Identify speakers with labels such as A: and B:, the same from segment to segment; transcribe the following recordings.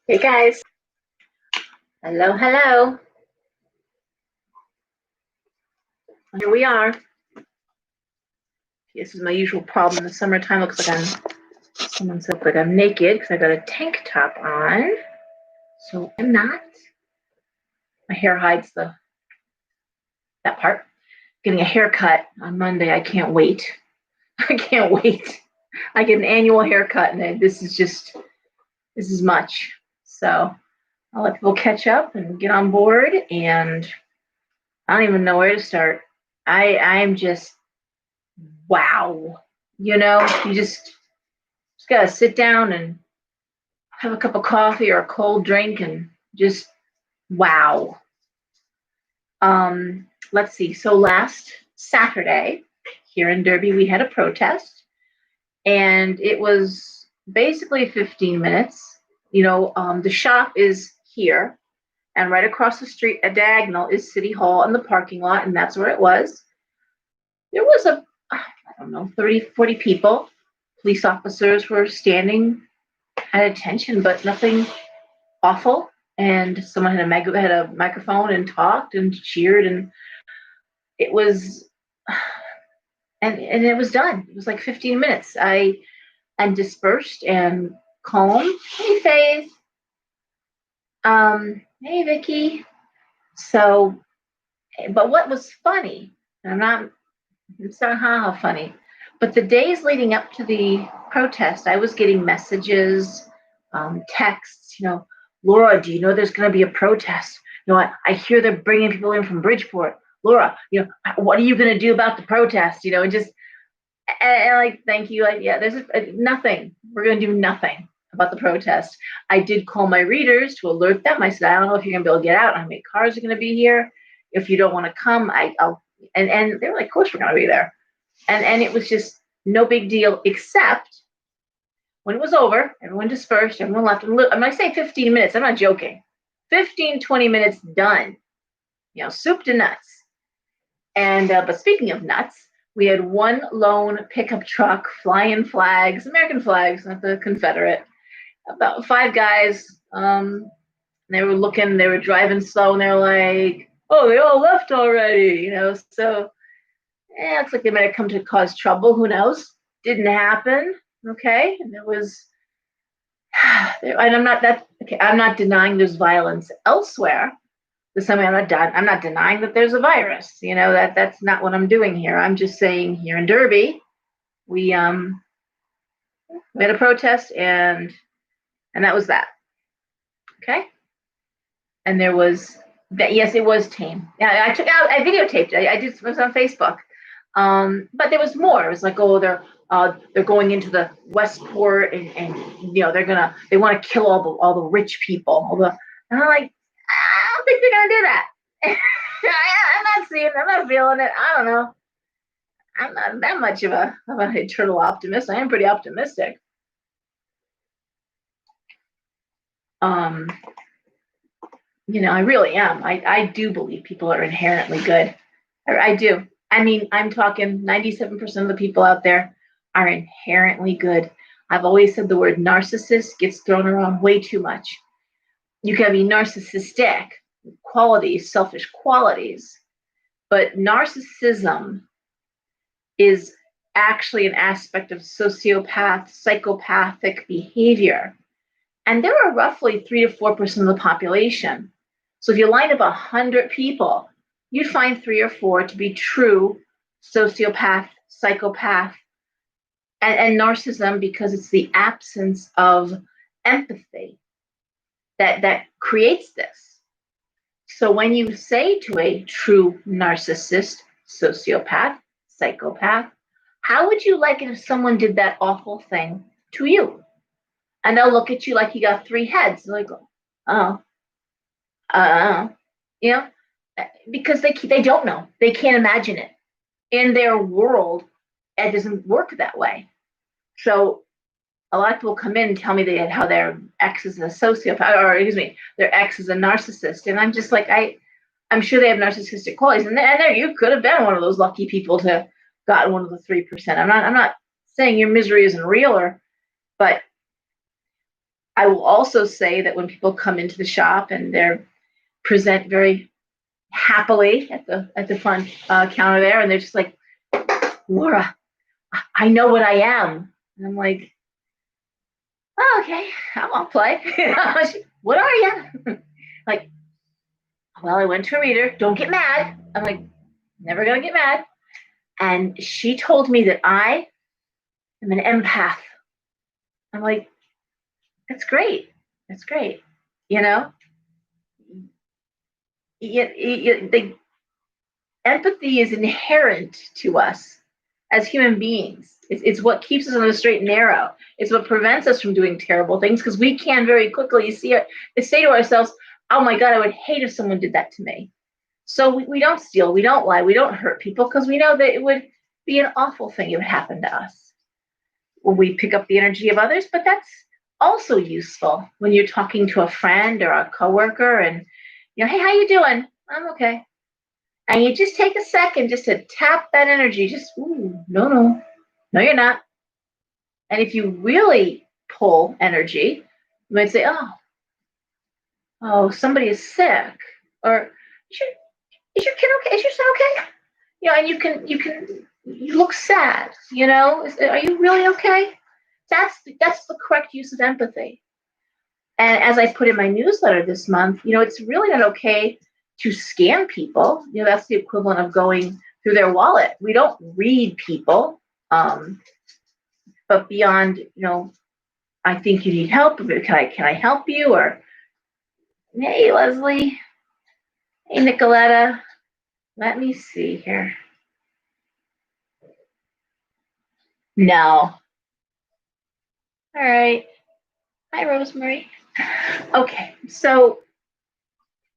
A: Hey guys, hello. Here we are. This is my usual problem. In the summertime looks like someone said like I'm naked because I got a tank top on. So I'm not. My hair hides that part. Getting a haircut on Monday. I can't wait. I can't wait. I get an annual haircut, and this is much. So I'll let people catch up and get on board. And I don't even know where to start. I'm just wow. You just gotta sit down and have a cup of coffee or a cold drink and just wow. Let's see. So last Saturday here in Derby, we had a protest, and it was basically 15 minutes. The shop is here, and right across the street, a diagonal, is City Hall and the parking lot, and that's where it was. There was I don't know, 30, 40 people. Police officers were standing at attention, but nothing awful. And someone had a microphone and talked and cheered, and it was and it was done. It was like 15 minutes. I'm dispersed and calm. Hey Faith. Hey Vicky. So, but what was funny, it's not how funny, but the days leading up to the protest, I was getting messages, texts, Laura, do you know there's going to be a protest? I hear they're bringing people in from Bridgeport. Laura, what are you going to do about the protest? And just, and like, thank you. Like, yeah, there's nothing. We're going to do nothing about the protest. I did call my readers to alert them. I said, I don't know if you're going to be able to get out. How many cars are going to be here? If you don't want to come, I'll, and they were like, of course we're going to be there. And it was just no big deal, except when it was over, everyone dispersed, everyone left. And when I say 15 minutes, I'm not joking. 15, 20 minutes done. Soup to nuts. And but speaking of nuts, we had one lone pickup truck flying flags, American flags, not the Confederate. About 5 guys. They were driving slow, and they're like, "Oh, they all left already," So looks like they might have come to cause trouble. Who knows? Didn't happen. Okay, and it was. And I'm not that. Okay, I'm not denying there's violence elsewhere. I'm not denying that there's a virus. That's not what I'm doing here. I'm just saying here in Derby, we had a protest, and that was that. Okay, and there was that. Yes, it was tame. Yeah, I videotaped it. It was on Facebook. But there was more. It was like, oh, they're going into the Westport, and they want to kill all the rich people. And I'm like, I don't think they're gonna do that. I'm not seeing it. I'm not feeling it. I don't know. I'm not that much of an eternal optimist. I am pretty optimistic. I really am. I do believe people are inherently good. I do. I mean, I'm talking 97% of the people out there are inherently good. I've always said the word narcissist gets thrown around way too much. You can be narcissistic qualities, selfish qualities, but narcissism is actually an aspect of sociopath, psychopathic behavior. And there are roughly 3 to 4% of the population. So if you line up 100 people, you'd find 3 or 4 to be true sociopath, psychopath, and narcissism, because it's the absence of empathy that creates this. So when you say to a true narcissist, sociopath, psychopath, how would you like it if someone did that awful thing to you? And they'll look at you like you got 3 heads. They're like, oh, you know, because they don't know. They can't imagine it. In their world, it doesn't work that way. So a lot of people come in and tell me how their ex is a sociopath, or excuse me, their ex is a narcissist. And I'm just like, I'm sure they have narcissistic qualities. And there you could have been one of those lucky people to got one of the 3%. I'm not saying your misery isn't real, but I will also say that when people come into the shop and they're present very happily at the front counter there, and they're just like, Laura, I know what I am. And I'm like, oh, okay, I'll play. What are you? Like, well, I went to a reader. Don't get mad. I'm like, never gonna get mad. And she told me that I am an empath. I'm like, that's great. That's great. You know, the empathy is inherent to us as human beings. It's what keeps us on the straight and narrow. It's what prevents us from doing terrible things because we can very quickly say to ourselves, oh my God, I would hate if someone did that to me. So we don't steal, we don't lie, we don't hurt people because we know that it would be an awful thing if it happened to us. Well, we pick up the energy of others, but that's also useful when you're talking to a friend or a coworker and, hey, how you doing? I'm okay. And you just take a second just to tap that energy. Just, ooh, no, you're not. And if you really pull energy, you might say, oh, somebody is sick, or is your kid okay? Is your son okay? And you look sad. Are you really okay? That's the correct use of empathy. And as I put in my newsletter this month, it's really not okay to scam people. That's the equivalent of going through their wallet. We don't read people, but beyond, I think you need help. Can I help you? Or, hey, Leslie. Hey, Nicoletta. Let me see here. No. All right. Hi, Rosemary. Okay, so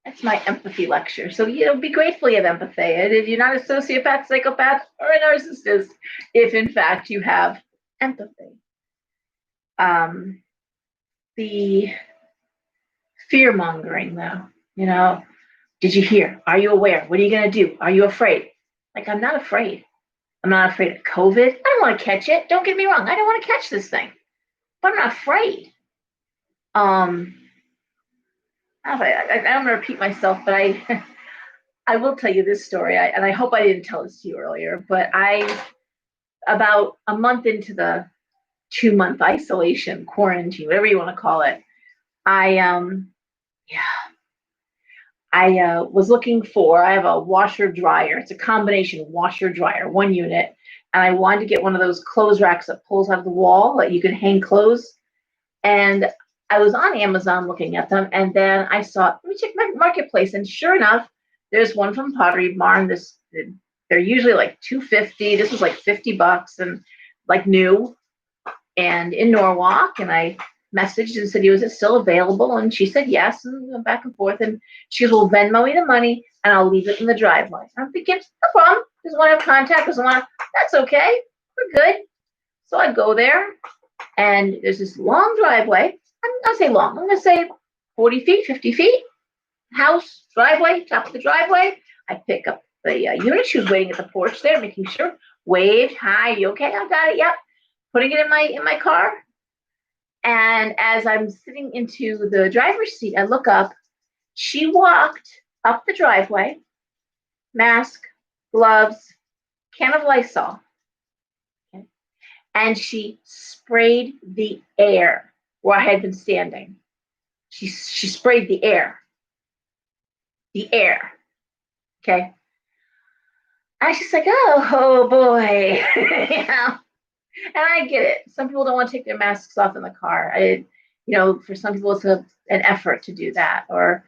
A: that's my empathy lecture. So, be grateful you have empathy. And if you're not a sociopath, psychopath, or a narcissist, if in fact you have empathy. The fear mongering, though, did you hear? Are you aware? What are you going to do? Are you afraid? Like, I'm not afraid. I'm not afraid of COVID. I don't want to catch it. Don't get me wrong. I don't want to catch this thing, but I'm not afraid. I'm going to repeat myself, but I will tell you this story, and I hope I didn't tell this to you earlier, but about a month into the 2-month isolation, quarantine, whatever you want to call it, I was looking I have a washer dryer. It's a combination washer dryer, one unit. And I wanted to get one of those clothes racks that pulls out of the wall that you can hang clothes. And I was on Amazon looking at them. And then I saw, let me check my marketplace. And sure enough, there's one from Pottery Barn. They're usually like $250. This was like $50 and like new and in Norwalk. And I messaged and said, is it still available? And she said yes, and we went back and forth. And she goes, well, Venmo me the money and I'll leave it in the driveway. I'm thinking, no problem. Doesn't want to have contact, that's okay. We're good. So I go there and there's this long driveway. I'm not gonna say long, I'm gonna say 40 feet, 50 feet. House, driveway, top of the driveway. I pick up the unit. She was waiting at the porch there, making sure. Waved, hi, you okay? I got it, yep. Putting it in my car. And as I'm sitting into the driver's seat, I look up. She walked up the driveway, mask, gloves, can of Lysol, okay, and she sprayed the air where I had been standing. She sprayed the air. The air, okay? I was just like, oh boy, And I get it. Some people don't want to take their masks off in the car. For some people, it's an effort to do that. Or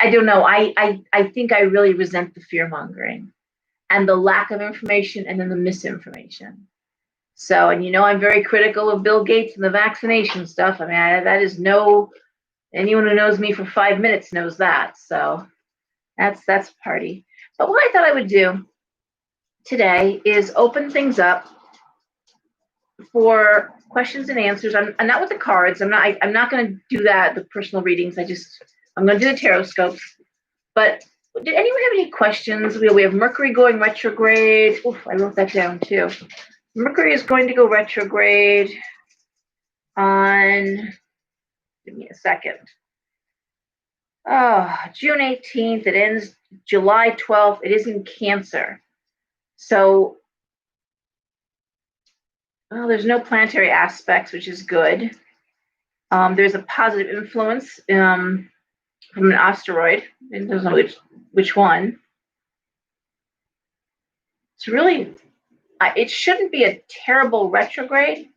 A: I don't know. I think I really resent the fear mongering and the lack of information and then the misinformation. So, and I'm very critical of Bill Gates and the vaccination stuff. I mean, that is anyone who knows me for 5 minutes knows that. So that's party. But what I thought I would do today is open things up for questions and answers. I'm not with the cards. I'm not going to do that. The personal readings. I'm going to do the Tarotscopes. But did anyone have any questions? We have Mercury going retrograde. Oof, I wrote that down too. Mercury is going to go retrograde on, give me a second. Oh, June 18th, it ends July 12th. It is in Cancer. So, well, there's no planetary aspects, which is good. There's a positive influence from an asteroid. It doesn't know which one. It's really, it shouldn't be a terrible retrograde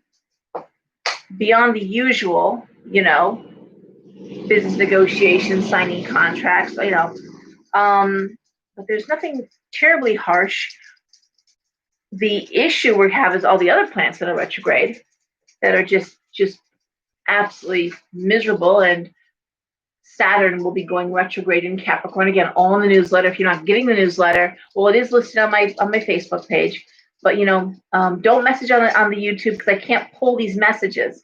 A: beyond the usual, business negotiations, signing contracts, but there's nothing terribly harsh. The issue we have is all the other planets that are retrograde that are just absolutely miserable, and Saturn will be going retrograde in Capricorn again, all in the newsletter. If you're not getting the newsletter, well, it is listed on my Facebook page, but don't message on the YouTube because I can't pull these messages.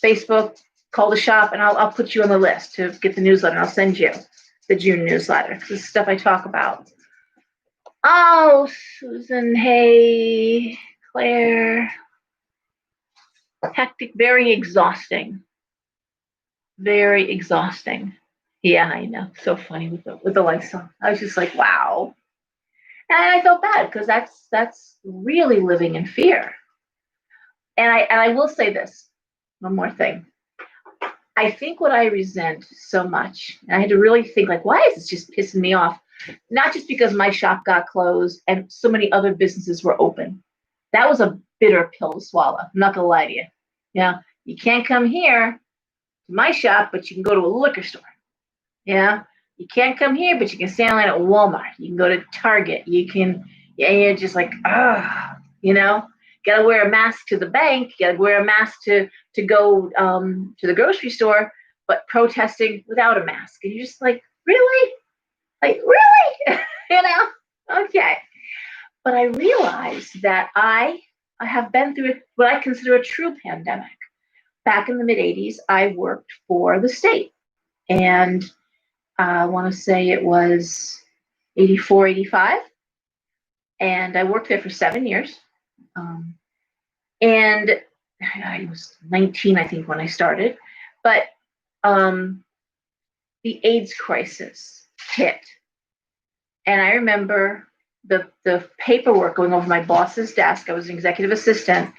A: Facebook, call the shop, and I'll put you on the list to get the newsletter. I'll send you the June newsletter. This is stuff I talk about. Oh, Susan, hey, Claire. Hectic, very exhausting. Very exhausting. Yeah, I know. So funny with the lifestyle. I was just like, wow. And I felt bad because that's really living in fear. And I will say this, one more thing. I think what I resent so much, and I had to really think, like, why is this just pissing me off? Not just because my shop got closed and so many other businesses were open. That was a bitter pill to swallow. I'm not gonna lie to you. Yeah, you can't come here to my shop, but you can go to a liquor store. Yeah, you can't come here, but you can stand in line at Walmart. You can go to Target. You can, yeah, you're just like, gotta wear a mask to the bank. Gotta wear a mask to go to the grocery store, but protesting without a mask. And you're just like, really? Like, really? Okay. But I realized that I have been through what I consider a true pandemic. Back in the mid 80s, I worked for the state. And I want to say it was 84, 85. And I worked there for 7 years. And I was 19, I think, when I started. But the AIDS crisis hit. And I remember the paperwork going over my boss's desk. I was an executive assistant.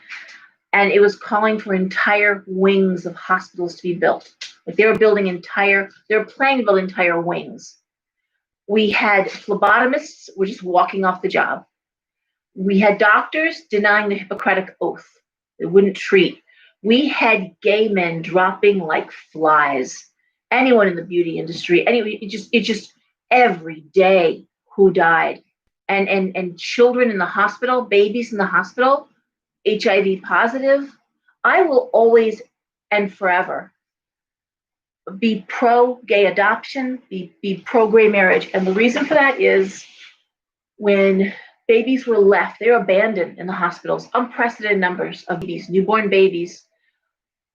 A: And it was calling for entire wings of hospitals to be built. Like they were planning to build entire wings. We had phlebotomists were just walking off the job. We had doctors denying the Hippocratic oath. They wouldn't treat. We had gay men dropping like flies. Anyone in the beauty industry, it just every day who died. And children in the hospital, babies in the hospital, HIV positive. I will always and forever be pro-gay adoption, be pro-gay marriage. And the reason for that is when babies were left, they were abandoned in the hospitals, unprecedented numbers of babies, newborn babies.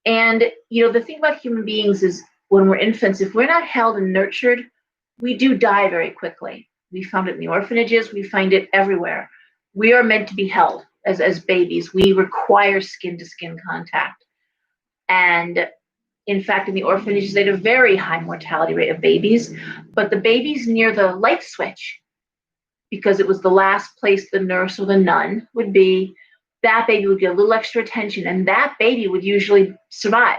A: And, the thing about human beings is when we're infants, if we're not held and nurtured, we do die very quickly. We found it in the orphanages. We find it everywhere. We are meant to be held as babies. We require skin-to-skin contact. And in fact, in the orphanages, they had a very high mortality rate of babies. But the babies near the light switch, because it was the last place the nurse or the nun would be, that baby would get a little extra attention, and that baby would usually survive.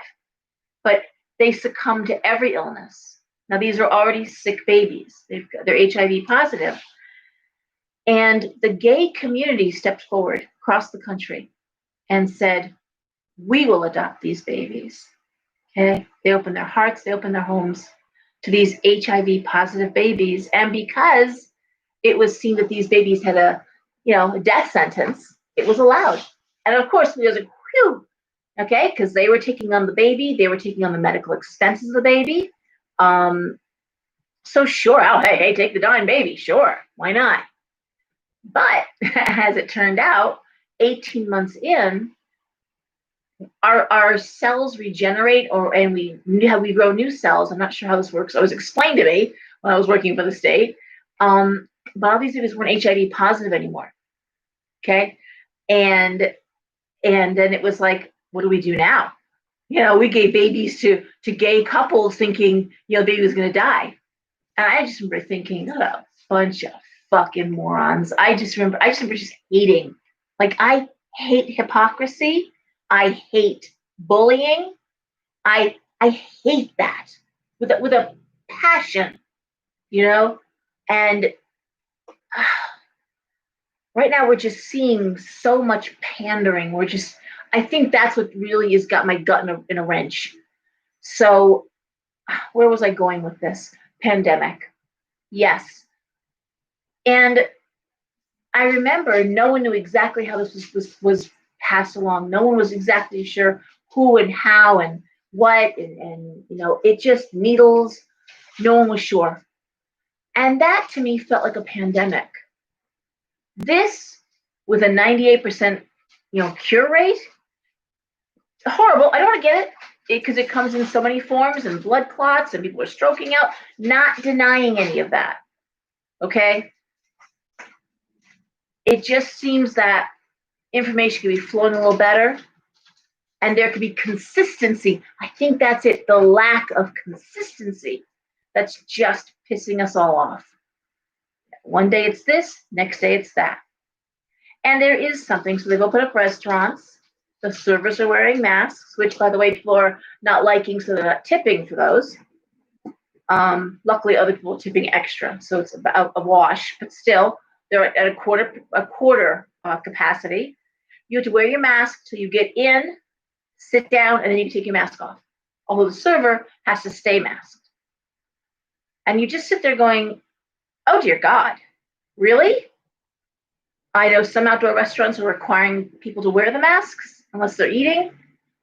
A: But they succumb to every illness. Now, these are already sick babies. They're HIV positive. And the gay community stepped forward across the country and said, we will adopt these babies. Okay? They opened their hearts, they opened their homes to these HIV positive babies. And because it was seen that these babies had a death sentence, it was allowed. And of course, we was like, whew, okay, because they were taking on the baby, they were taking on the medical expenses of the baby. So sure, hey, take the dying baby, sure, why not? But as it turned out, 18 months in, our cells regenerate, and we grow new cells. I'm not sure how this works. It was explained to me when I was working for the state. But all these babies weren't HIV positive anymore. Okay, and And then it was like, what do we do now? You know, we gave babies to gay couples thinking, you know, the baby was going to die. And I just remember thinking, what a bunch of fucking morons. I just remember just hating. Like, I hate hypocrisy. I hate bullying. I hate that with a passion, you know? And right now we're just seeing so much pandering. I think that's what really has got my gut in a wrench. So, where was I going with this? Pandemic. Yes. And I remember no one knew exactly how this was passed along. No one was exactly sure who and how and what. And you know, it just needles. No one was sure. And that to me felt like a pandemic. This, with a 98%, you know, cure rate, horrible. I don't want to get it because it comes in so many forms and blood clots and people are stroking out. Not denying any of that. Okay. It just seems that information could be flowing a little better and there could be consistency. I think that's it. The lack of consistency that's just pissing us all off. One day it's this, next day it's that. And there is something. So they've opened up restaurants. The servers are wearing masks, which, by the way, people are not liking, so they're not tipping for those. Luckily, other people are tipping extra, so it's about a wash. But still, they're at a quarter capacity. You have to wear your mask till you get in, sit down, and then you take your mask off. Although the server has to stay masked, and you just sit there going, "Oh dear God, really?" I know some outdoor restaurants are requiring people to wear the masks unless they're eating.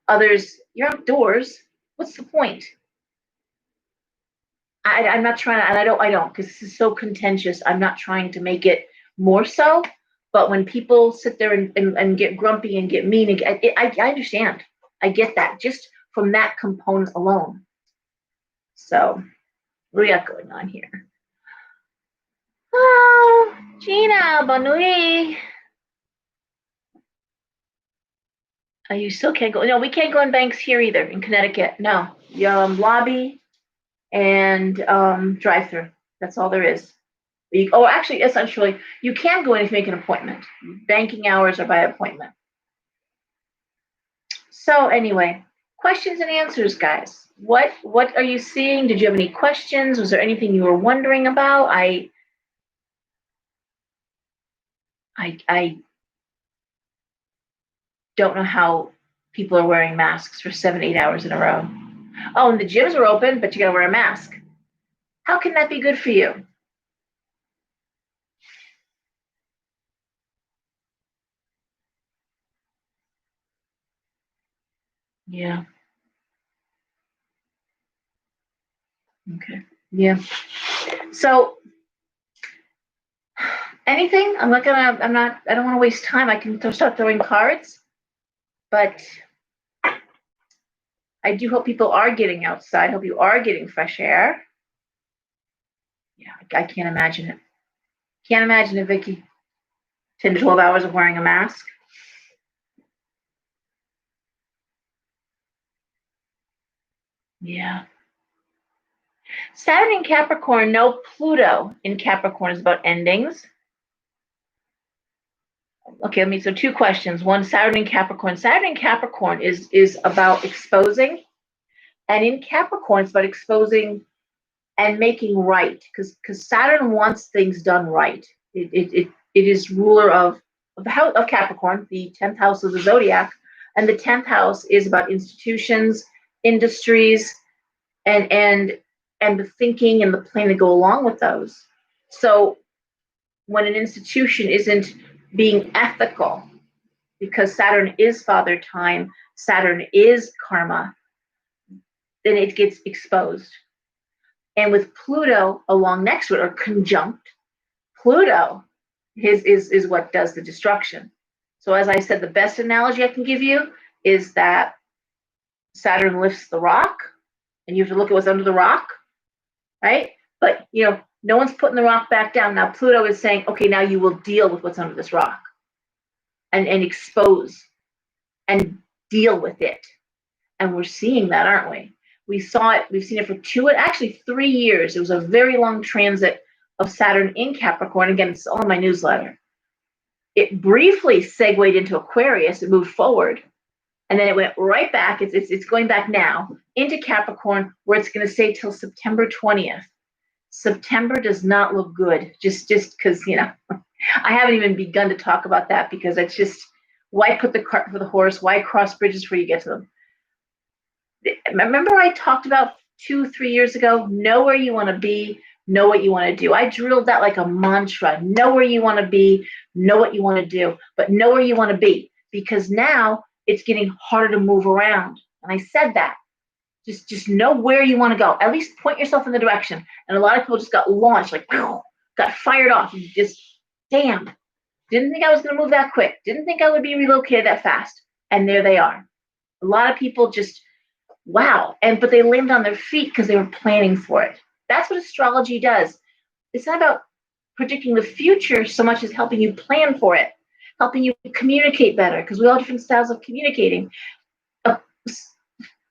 A: Others, you're outdoors. What's the point? I'm not trying to, and I don't, because this is so contentious. I'm not trying to make it more so. But when people sit there and get grumpy and get mean, I understand. I get that just from that component alone. So, what do we got going on here? Oh, Gina, Banui. Oh, you still can't go. No, we can't go in banks here either in Connecticut. No, lobby and drive-through. That's all there is. Actually, essentially, you can go in if you make an appointment. Banking hours are by appointment. So anyway, questions and answers, guys. What are you seeing? Did you have any questions? Was there anything you were wondering about? I don't know how people are wearing masks for 7-8 hours in a row. Oh, and the gyms are open, but you gotta wear a mask. How can that be good for you? Yeah. Okay. Yeah. So anything? I don't want to waste time. I can start throwing cards, but I do hope people are getting outside. I hope you are getting fresh air. Yeah, I can't imagine it. Can't imagine it, Vicky. 10 to 12 hours of wearing a mask. Yeah. Saturn in Capricorn, no Pluto in Capricorn is about endings. Okay, so 2 questions. One, Saturn in Capricorn. Saturn in Capricorn is about exposing. And in Capricorn, it's about exposing and making right. Because Saturn wants things done right. It is ruler of the house of Capricorn, the 10th house of the zodiac. And the 10th house is about institutions, industries, and the thinking and the plan to go along with those. So when an institution isn't being ethical, because Saturn is father time, Saturn is karma, then it gets exposed. And with Pluto along next to it or conjunct, Pluto is what does the destruction. So as I said, the best analogy I can give you is that Saturn lifts the rock and you have to look at what's under the rock, right? But no one's putting the rock back down. Now Pluto is saying, okay, now you will deal with what's under this rock and expose. and deal with it. And we're seeing that, aren't we? We've seen it for 3 years. It was a very long transit of Saturn in Capricorn. Again, it's all in my newsletter. It briefly segued into Aquarius. It moved forward. And then it went right back. It's going back now into Capricorn, where it's going to stay till September 20th. September does not look good, just because, I haven't even begun to talk about that, because it's just, why put the cart before the horse? Why cross bridges before you get to them? Remember I talked about 2-3 years ago, know where you want to be, know what you want to do. I drilled that like a mantra. Know where you want to be, know what you want to do, but know where you want to be, because now it's getting harder to move around. And I said that. Just know where you want to go. At least point yourself in the direction. And a lot of people just got launched, like, got fired off. And just, damn, didn't think I was going to move that quick. Didn't think I would be relocated that fast. And there they are. A lot of people just, wow. But they landed on their feet because they were planning for it. That's what astrology does. It's not about predicting the future so much as helping you plan for it, helping you communicate better, because we all have different styles of communicating.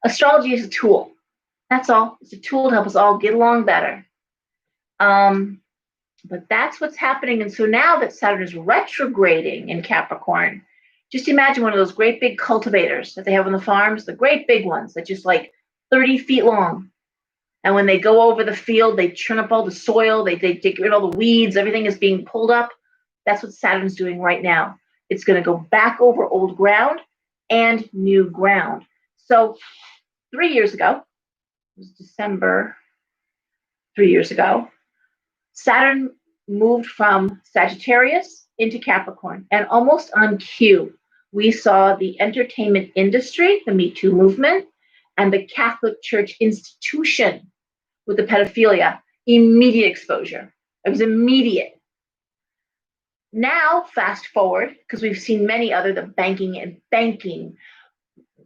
A: Astrology is a tool. That's all. It's a tool to help us all get along better. But that's what's happening. And so now that Saturn is retrograding in Capricorn, just imagine one of those great big cultivators that they have on the farms, the great big ones that just like 30 feet long. And when they go over the field, they churn up all the soil, they get rid of all the weeds, everything is being pulled up. That's what Saturn's doing right now. It's going to go back over old ground and new ground. So 3 years ago, it was December 3 years ago, Saturn moved from Sagittarius into Capricorn. And almost on cue, we saw the entertainment industry, the Me Too movement, and the Catholic Church institution with the pedophilia, immediate exposure. It was immediate. Now, fast forward, because we've seen many other, the banking,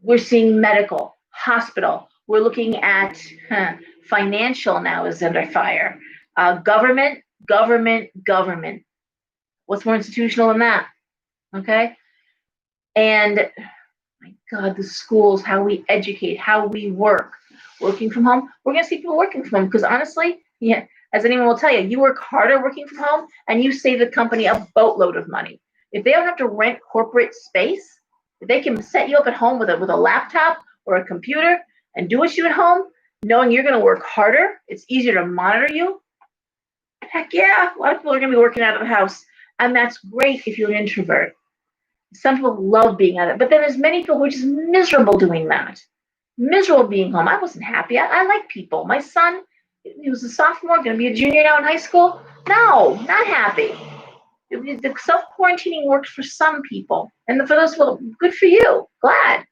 A: we're seeing medical, hospital, we're looking at financial now is under fire. Government. What's more institutional than that? Okay? And my God, the schools, how we educate, how we work, working from home. We're going to see people working from home because honestly, yeah, as anyone will tell you, you work harder working from home and you save the company a boatload of money. If they don't have to rent corporate space, if they can set you up at home with a laptop or a computer and do what you at home, knowing you're going to work harder, it's easier to monitor you. Heck yeah, a lot of people are going to be working out of the house, and that's great if you're an introvert. Some people love being out of it, but then there's many people who are just miserable doing that. Miserable being home. I wasn't happy. I like people. My son, he was a sophomore, going to be a junior now in high school. No, not happy. The self-quarantining worked for some people, and for those people, good for you. Glad.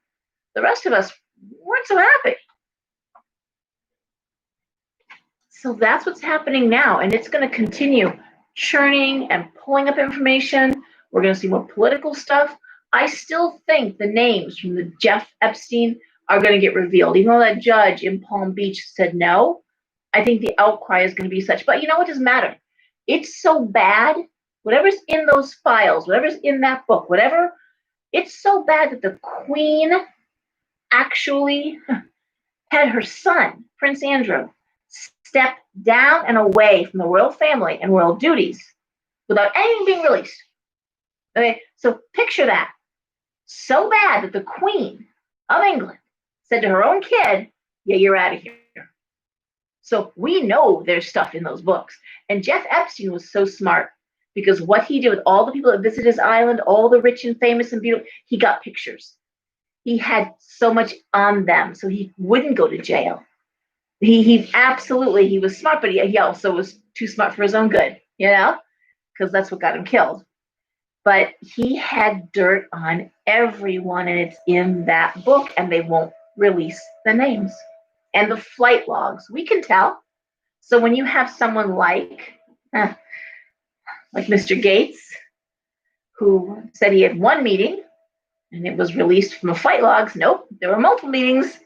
A: The rest of us weren't so happy. So that's what's happening now, and it's going to continue churning and pulling up information. We're going to see more political stuff. I still think the names from the Jeff Epstein are going to get revealed. Even though that judge in Palm Beach said no, I think the outcry is going to be such. But you know what? It doesn't matter. It's so bad. Whatever's in those files, whatever's in that book, whatever, it's so bad that the Queen actually had her son, Prince Andrew, step down and away from the royal family and royal duties without anything being released. Okay, so picture that. So bad that the Queen of England said to her own kid, yeah, you're out of here. So we know there's stuff in those books. And Jeff Epstein was so smart because what he did with all the people that visited his island, all the rich and famous and beautiful, he got pictures. He had so much on them, so he wouldn't go to jail. He absolutely, he was smart, but he also was too smart for his own good, because that's what got him killed. But he had dirt on everyone, and it's in that book, and they won't release the names and the flight logs. We can tell. So when you have someone like Mr. Gates, who said he had one meeting, and it was released from the flight logs. Nope, there were multiple meetings.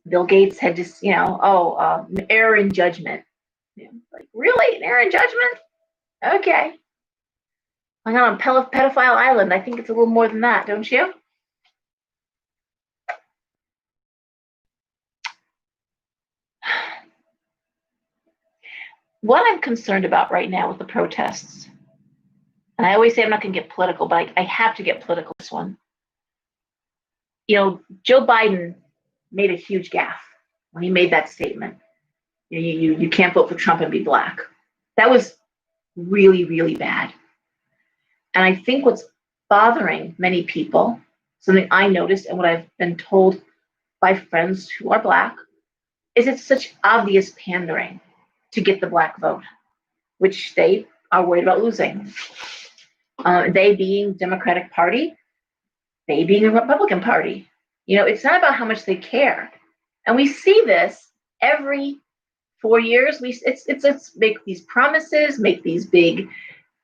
A: Bill Gates had just, an error in judgment. Like, really? An error in judgment? Okay. I'm on a pedophile island. I think it's a little more than that, don't you? What I'm concerned about right now with the protests, and I always say I'm not going to get political, but I have to get political this one. Joe Biden made a huge gaffe when he made that statement. You can't vote for Trump and be black. That was really, really bad. And I think what's bothering many people, something I noticed and what I've been told by friends who are black, is it's such obvious pandering to get the black vote, which they are worried about losing. They being Democratic Party, they being the Republican Party. It's not about how much they care. And we see this every 4 years. It's make these promises, make these big.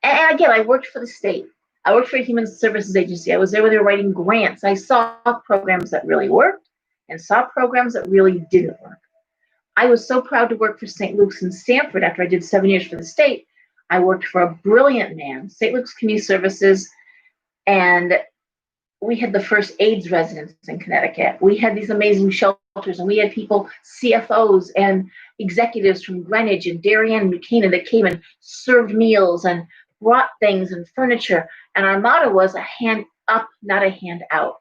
A: And again, I worked for the state. I worked for a human services agency. I was there when they were writing grants. I saw programs that really worked and saw programs that really didn't work. I was so proud to work for St. Luke's in Stamford after I did 7 years for the state. I worked for a brilliant man, St. Luke's Community Services, and we had the first AIDS residence in Connecticut. We had these amazing shelters, and we had people, CFOs and executives from Greenwich and Darien and New Canaan that came and served meals and brought things and furniture. And our motto was a hand up, not a hand out.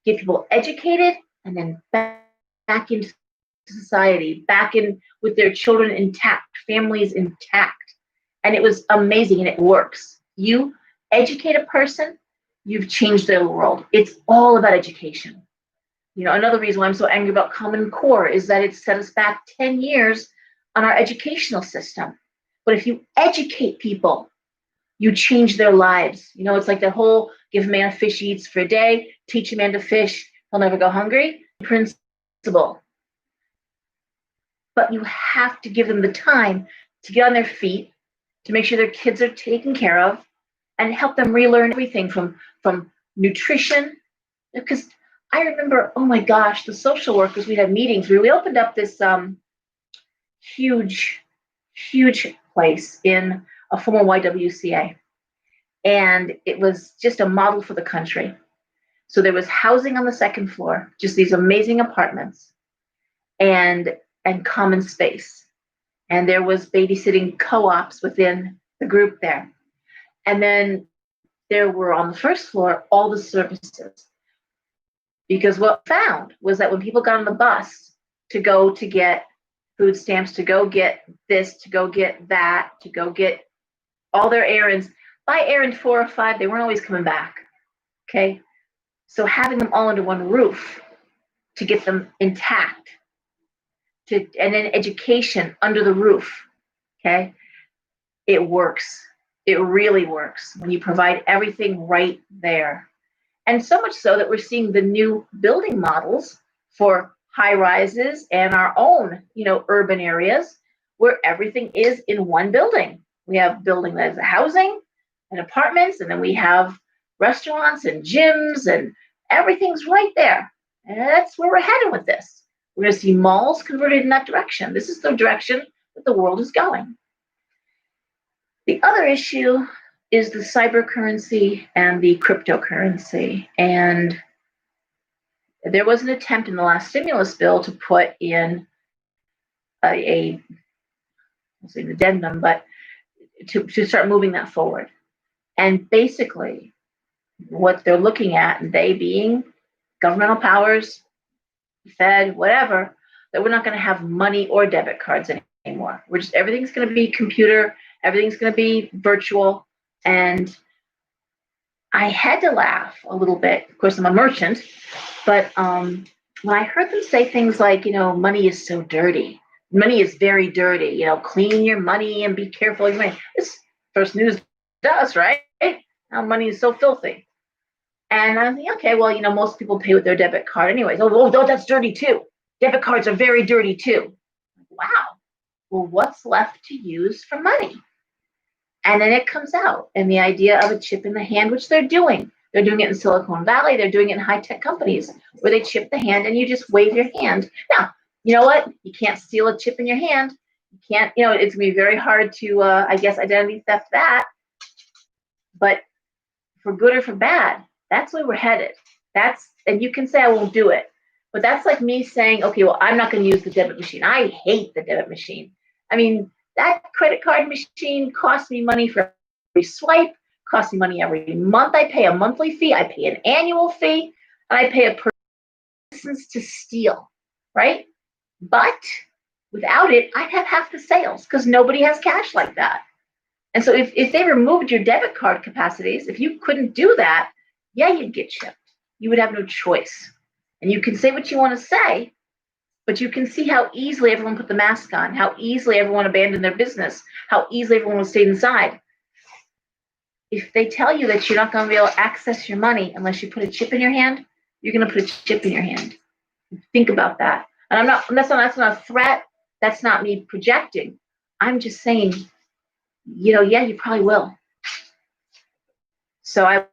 A: Get people educated and then back into society, back in with their children intact, families intact. And it was amazing, and it works. You educate a person, you've changed their world. It's all about education. Another reason why I'm so angry about Common Core is that it set us back 10 years on our educational system. But if you educate people, you change their lives. It's like the whole give a man a fish he eats for a day, teach a man to fish, he'll never go hungry principle. But you have to give them the time to get on their feet, to make sure their kids are taken care of, and help them relearn everything from nutrition. Because I remember, oh my gosh, the social workers, we'd have meetings where we opened up this huge place in a former YWCA. And it was just a model for the country. So there was housing on the second floor, just these amazing apartments and common space. And there was babysitting co-ops within the group there. And then there were on the first floor all the services. Because what we found was that when people got on the bus to go to get food stamps, to go get this, to go get that, to go get all their errands, by errand 4 or 5, they weren't always coming back. Okay? So having them all under one roof to get them intact, and then education under the roof, okay? It works. It really works when you provide everything right there. And so much so that we're seeing the new building models for high rises and our own, urban areas where everything is in one building. We have building that is housing and apartments, and then we have restaurants and gyms, and everything's right there. And that's where we're headed with this. We're going to see malls converted in that direction. This is the direction that the world is going. The other issue is the cyber currency and the cryptocurrency. And there was an attempt in the last stimulus bill to put in an addendum, but to start moving that forward. And basically, what they're looking at, and they being governmental powers, Fed, whatever, that we're not going to have money or debit cards anymore. Everything's going to be computer, everything's going to be virtual. And I had to laugh a little bit. Of course, I'm a merchant, but when I heard them say things like, money is so dirty, money is very dirty, clean your money and be careful of your money. This first news does, right? Now money is so filthy. And I'm thinking, okay, well, most people pay with their debit card anyways. Oh, that's dirty too. Debit cards are very dirty too. Wow. Well, what's left to use for money? And then it comes out, and the idea of a chip in the hand, which they're doing. They're doing it in Silicon Valley. They're doing it in high-tech companies where they chip the hand and you just wave your hand. Now, you know what? You can't steal a chip in your hand. You can't, it's going to be very hard to, identity theft that. But for good or for bad, that's where we're headed. And you can say I won't do it, but that's like me saying, okay, well, I'm not going to use the debit machine. I hate the debit machine. I mean, that credit card machine costs me money for every swipe, costs me money every month. I pay a monthly fee, I pay an annual fee, and I pay a license to steal, right? But without it, I'd have half the sales because nobody has cash like that. And so if they removed your debit card capacities, if you couldn't do that, yeah, you'd get chipped. You would have no choice. And you can say what you want to say, but you can see how easily everyone put the mask on, how easily everyone abandoned their business, how easily everyone was stayed inside. If they tell you that you're not going to be able to access your money unless you put a chip in your hand, you're going to put a chip in your hand. Think about that. And that's not a threat. That's not me projecting. I'm just saying, yeah, you probably will. So I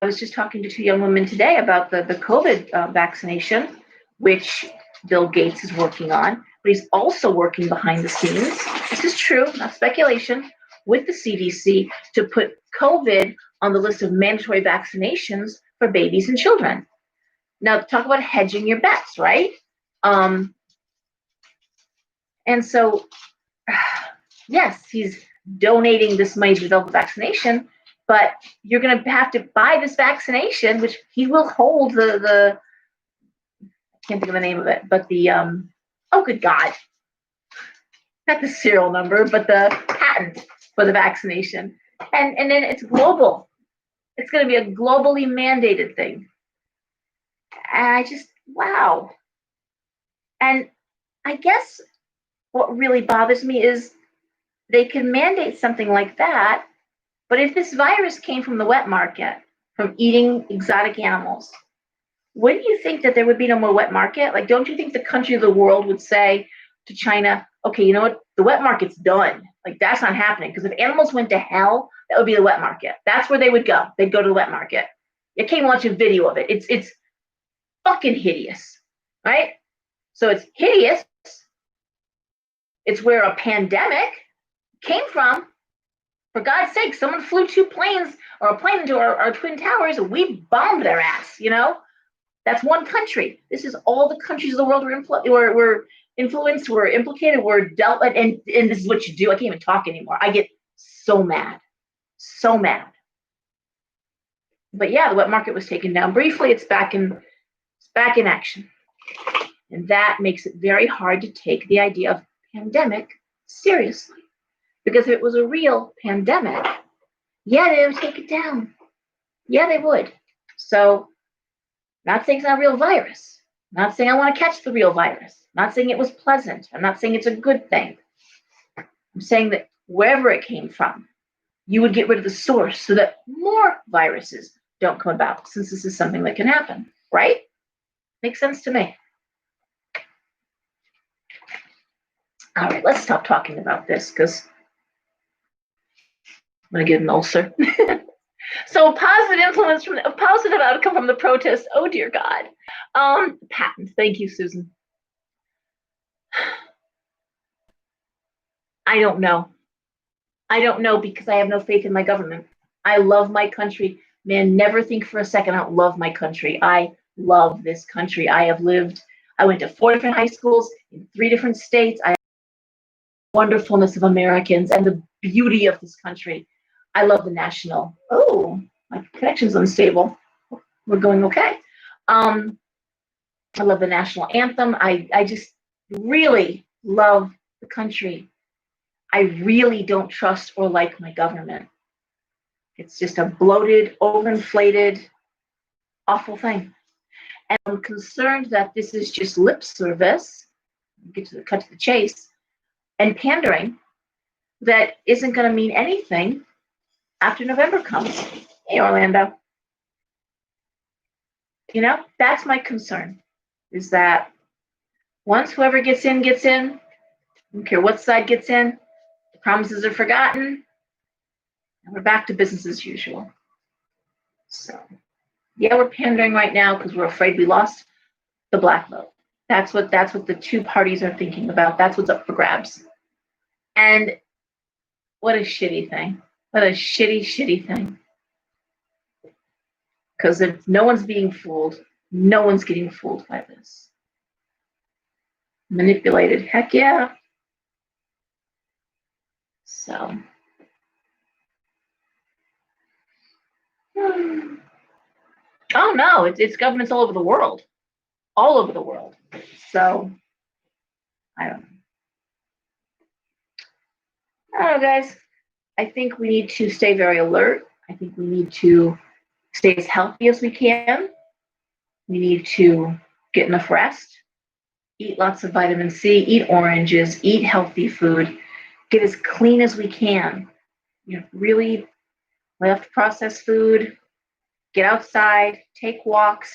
A: was just talking to two young women today about the COVID vaccination, which Bill Gates is working on, but he's also working behind the scenes. This is true, not speculation, with the CDC to put COVID on the list of mandatory vaccinations for babies and children. Now, talk about hedging your bets, right? And so, yes, he's donating this money to develop a vaccination, but you're going to have to buy this vaccination, which he will hold the I can't think of the name of it, but oh, good God, not the serial number, but the patent for the vaccination. And then it's global. It's going to be a globally mandated thing. And I just, wow. And I guess what really bothers me is they can mandate something like that, but if this virus came from the wet market, from eating exotic animals, wouldn't you think that there would be no more wet market? Like, don't you think the country of the world would say to China, okay, you know what? The wet market's done. Like, that's not happening. Because if animals went to hell, that would be the wet market. That's where they would go. They'd go to the wet market. You can't watch a video of it. It's fucking hideous, right? So it's hideous. It's where a pandemic came from. For God's sake, someone flew two planes or a plane into our Twin Towers and we bombed their ass, That's one country. This is all the countries of the world were influenced, were implicated, were dealt with, and this is what you do. I can't even talk anymore. I get so mad. So mad. But yeah, the wet market was taken down briefly. It's back in action. And that makes it very hard to take the idea of pandemic seriously. Because if it was a real pandemic, yeah, they would take it down. Yeah, they would. So, not saying it's not a real virus. Not saying I want to catch the real virus. Not saying it was pleasant. I'm not saying it's a good thing. I'm saying that wherever it came from, you would get rid of the source so that more viruses don't come about, since this is something that can happen, right? Makes sense to me. All right, let's stop talking about this because I'm going to get an ulcer. So a positive outcome from the protest. Oh dear God. Patent. Thank you, Susan. I don't know. I don't know because I have no faith in my government. I love my country. Man, never think for a second I don't love my country. I love this country. I went to 4 different high schools in 3 different states. I wonderfulness of Americans and the beauty of this country. I love the national. Oh, my connection's unstable. We're going okay. I love the national anthem. I just really love the country. I really don't trust or like my government. It's just a bloated, overinflated, awful thing. And I'm concerned that this is just lip service, cut to the chase, and pandering that isn't going to mean anything after November comes. Hey, Orlando. That's my concern, is that once whoever gets in, I don't care what side gets in, the promises are forgotten, and we're back to business as usual. So, yeah, we're pandering right now because we're afraid we lost the black vote. That's what the two parties are thinking about. That's what's up for grabs. And what a shitty thing. What a shitty, shitty thing. because no one's being fooled. No one's getting fooled by this. Manipulated. Heck yeah. So. Oh no, it's governments all over the world. All over the world. So, I don't know, guys. I think we need to stay very alert. I think we need to stay as healthy as we can. We need to get enough rest, eat lots of vitamin C, eat oranges, eat healthy food, get as clean as we can. Really lay off processed food, get outside, take walks,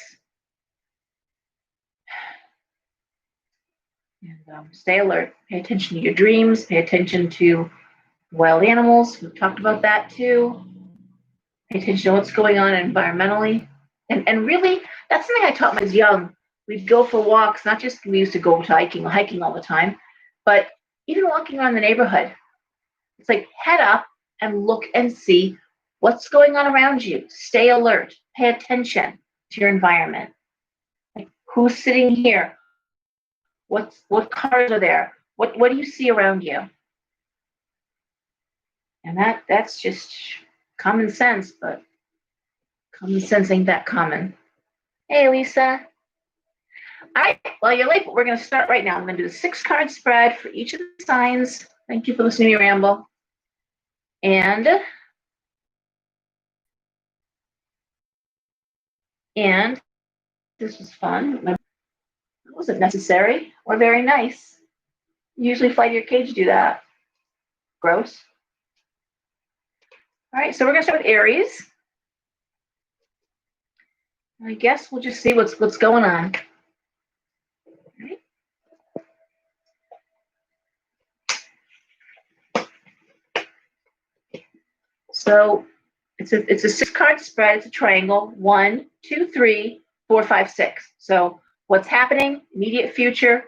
A: and stay alert. Pay attention to your dreams, pay attention to wild animals. We've talked about that too. Pay attention to what's going on environmentally. And really, that's something I taught when I was young. We'd go for walks, not just we used to go to hiking all the time, but even walking around the neighborhood. It's like head up and look and see what's going on around you. Stay alert. Pay attention to your environment. Like who's sitting here? What cars are there? What do you see around you? And that's just common sense, but common sense ain't that common. Hey, Lisa. All right, well, you're late, but we're going to start right now. I'm going to do the 6-card spread for each of the signs. Thank you for listening to me ramble. And this was fun. It wasn't necessary or very nice. You usually fly to your cage to do that. Gross. All right, so we're going to start with Aries. I guess we'll just see what's going on. Right. So it's a 6-card spread. It's a triangle. 1, 2, 3, 4, 5, 6. So what's happening? Immediate future,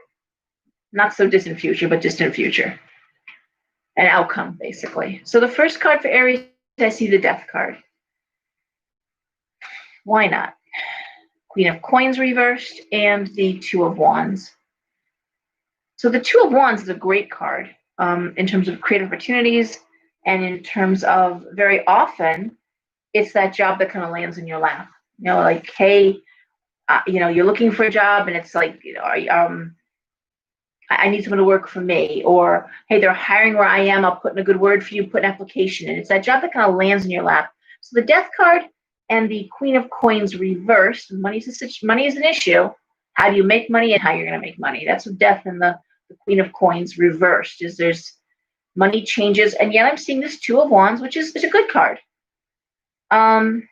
A: not so distant future, but distant future. An outcome, basically. So the first card for Aries, I see the Death card. Why not? Queen of Coins reversed and the 2 of Wands. So the 2 of Wands is a great card in terms of creative opportunities, and in terms of very often, it's that job that kind of lands in your lap. Like, hey, you're looking for a job, and it's like, I need someone to work for me, or hey, they're hiring where I am. I'll put in a good word for you. Put an application in. It's that job that kind of lands in your lap. So the Death card and the Queen of Coins reversed. Money is an issue. How do you make money and how you're going to make money? That's what Death and the Queen of Coins reversed. Is there's money changes, and yet I'm seeing this 2 of Wands, which is a good card. The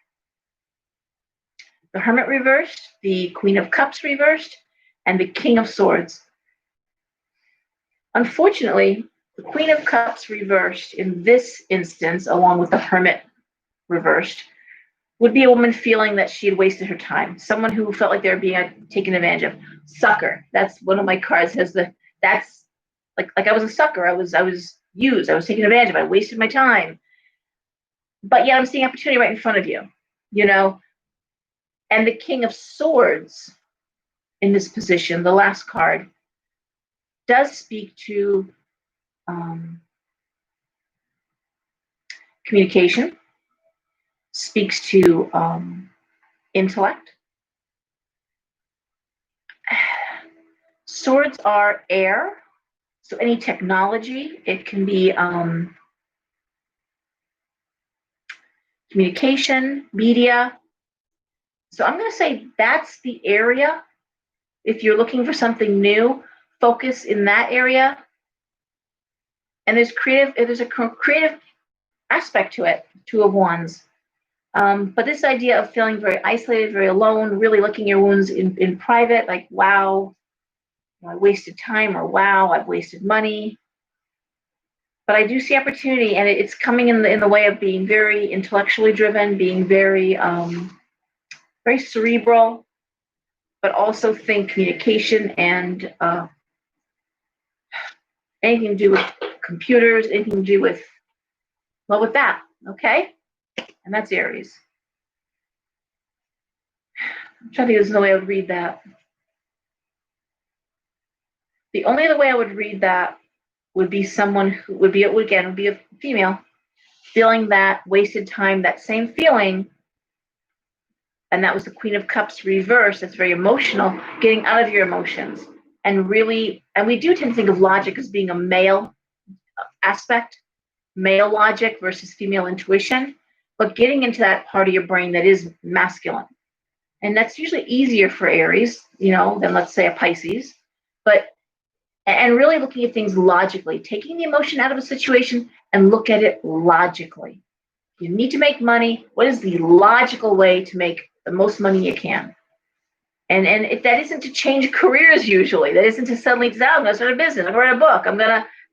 A: Hermit reversed, the Queen of Cups reversed, and the King of Swords. Unfortunately, the Queen of Cups reversed in this instance, along with the Hermit reversed, would be a woman feeling that she had wasted her time. Someone who felt like they were being taken advantage of. Sucker. That's one of my cards. That's like I was a sucker. I was used. I was taken advantage of. I wasted my time. But yet I'm seeing opportunity right in front of you. And the King of Swords in this position, the last card, does speak to communication, speaks to intellect. Swords are air, so any technology. It can be communication, media. So I'm going to say that's the area. If you're looking for something new, focus in that area. And there's a creative aspect to it, 2 of Wands. But this idea of feeling very isolated, very alone, really looking your wounds in private, like, wow, I wasted time, or wow, I've wasted money. But I do see opportunity, and it's coming in the way of being very intellectually driven, being very very cerebral, but also think communication and anything to do with computers, anything to do with that, okay? And that's Aries. I'm trying to think of no way I would read that. The only other way I would read that would be someone who would be a female, feeling that wasted time, that same feeling, and that was the Queen of Cups reversed. That's very emotional, getting out of your emotions. And really, and we do tend to think of logic as being a male aspect, male logic versus female intuition, but getting into that part of your brain that is masculine. And that's usually easier for Aries, than let's say a Pisces. And really looking at things logically, taking the emotion out of a situation and look at it logically. You need to make money. What is the logical way to make the most money you can? And if that isn't to change careers usually, that isn't to suddenly say, I'm going to start a business, I'm going to write a book,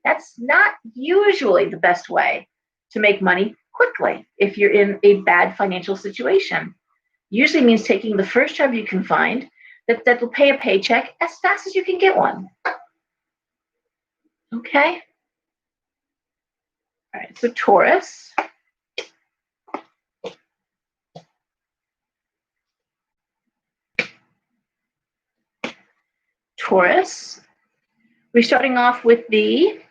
A: that's not usually the best way to make money quickly if you're in a bad financial situation. Usually means taking the first job you can find that will pay a paycheck as fast as you can get one. Okay? All right, so Taurus. Taurus. We're starting off with the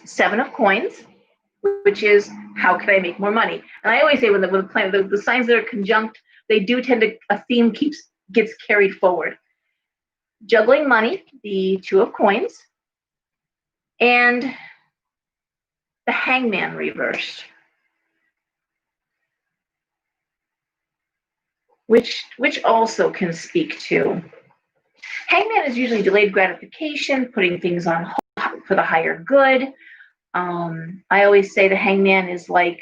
A: Seven of Coins, which is how can I make more money? And I always say when the signs that are conjunct, they do tend to, a theme gets carried forward. Juggling money, the Two of Coins, and the Hangman reversed, which also can speak to. Hangman is usually delayed gratification, putting things on hold for the higher good. I always say the Hangman is like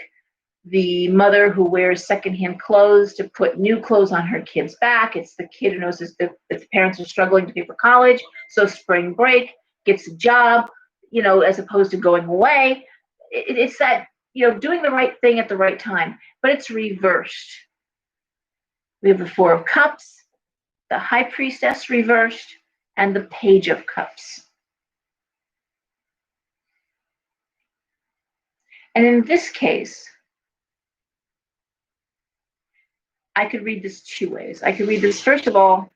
A: the mother who wears secondhand clothes to put new clothes on her kid's back. It's the kid who knows that the parents are struggling to pay for college, so spring break, gets a job, as opposed to going away. It's that, doing the right thing at the right time, but it's reversed. We have the Four of Cups, the High Priestess reversed, and the Page of Cups. And in this case, I could read this two ways. I could read this, first of all,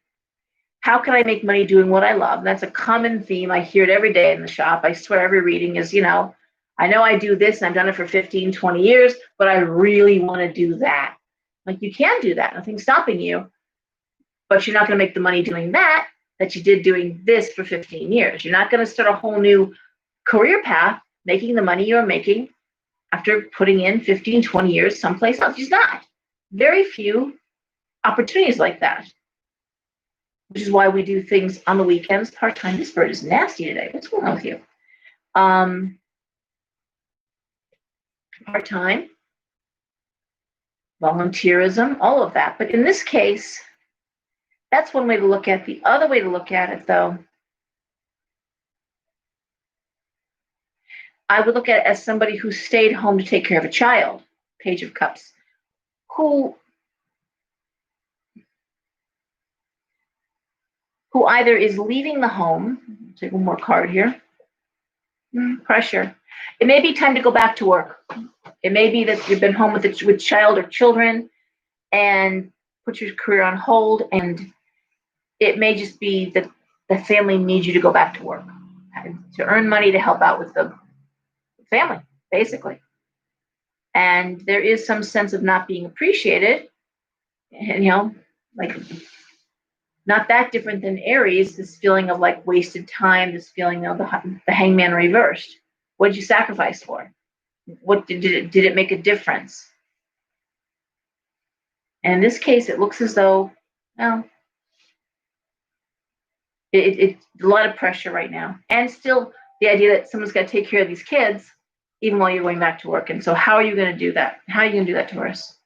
A: how can I make money doing what I love? And that's a common theme. I hear it every day in the shop. I swear every reading is, I know I do this and I've done it for 15, 20 years, but I really want to do that. Like, you can do that. Nothing's stopping you. But you're not going to make the money doing that you did doing this for 15 years. You're not going to start a whole new career path making the money you're making after putting in 15, 20 years someplace else. You're not. Very few opportunities like that, which is why we do things on the weekends part-time. This bird is nasty today. What's going on with you? Part-time, volunteerism, all of that. But in this case, that's one way to look at it. The other way to look at it, though, I would look at it as somebody who stayed home to take care of a child, Page of Cups, who either is leaving the home. Take one more card here. Pressure. It may be time to go back to work. It may be that you've been home with child or children and put your career on hold, and it may just be that the family needs you to go back to work, to earn money to help out with the family, basically. And there is some sense of not being appreciated, and like, not that different than Aries, this feeling of like wasted time, this feeling of the Hangman reversed. What did you sacrifice for? What did it make a difference? And in this case, it looks as though, it's a lot of pressure right now. And still the idea that someone's got to take care of these kids even while you're going back to work. And so how are you going to do that? How are you going to do that, Taurus?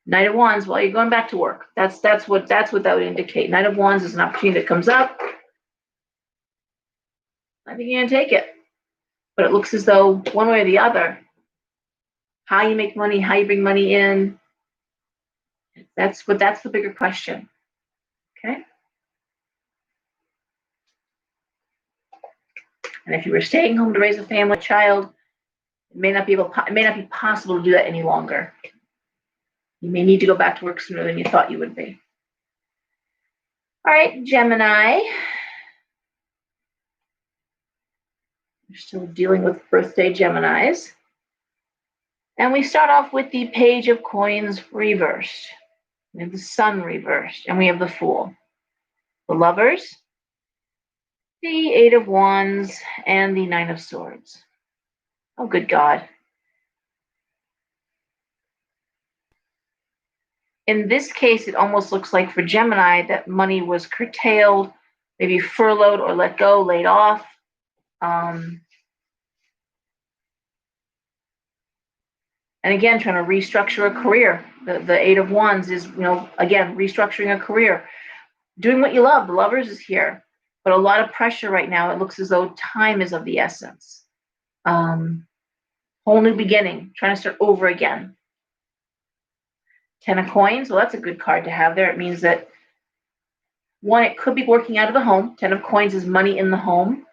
A: Knight of Wands, while you're going back to work. That's what that would indicate. Knight of Wands is an opportunity that comes up. I think you're going to take it. But it looks as though one way or the other, how you make money, how you bring money in, that's the bigger question. Okay? And if you were staying home to raise a family, child, it may not be possible to do that any longer. You may need to go back to work sooner than you thought you would be. All right, Gemini. We're still dealing with birthday Geminis. And we start off with the Page of Coins reversed. We have the Sun reversed, and we have the Fool. The Lovers, the Eight of Wands, and the Nine of Swords. Oh, good God. In this case, it almost looks like for Gemini that money was curtailed, maybe furloughed or let go, laid off. And again, trying to restructure a career. The Eight of Wands is, again, restructuring a career. Doing what you love. The Lovers is here. But a lot of pressure right now. It looks as though time is of the essence. Whole new beginning. Trying to start over again. Ten of Coins. Well, that's a good card to have there. It means that, one, it could be working out of the home. Ten of Coins is money in the home.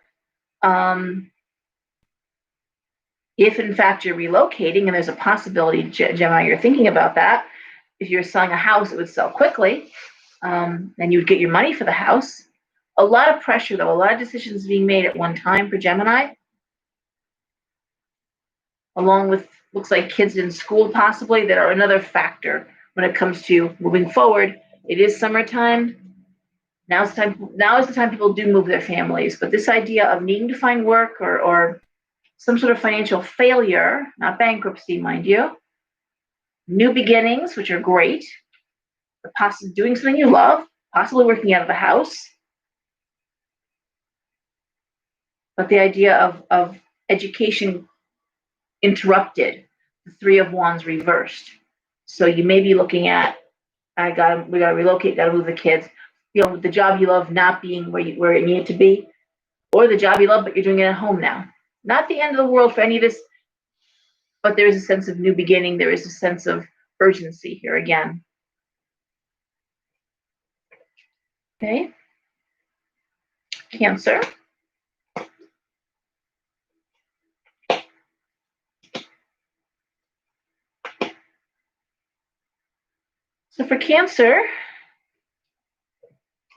A: If, in fact, you're relocating, and there's a possibility, Gemini, you're thinking about that. If you're selling a house, it would sell quickly. And you would get your money for the house. A lot of pressure, though. A lot of decisions being made at one time for Gemini. Along with, looks like, kids in school, possibly, that are another factor when it comes to moving forward. It is summertime. Now is the time people do move their families. But this idea of needing to find work or some sort of financial failure, not bankruptcy, mind you, new beginnings, which are great, possibly doing something you love, possibly working out of the house, but the idea of education interrupted, the Three of Wands reversed. So you may be looking at, we gotta relocate, gotta move the kids, the job you love not being where it needed to be, or the job you love but you're doing it at home now. Not the end of the world for any of this, but there is a sense of new beginning. There is a sense of urgency here again. Okay. Cancer. So for Cancer,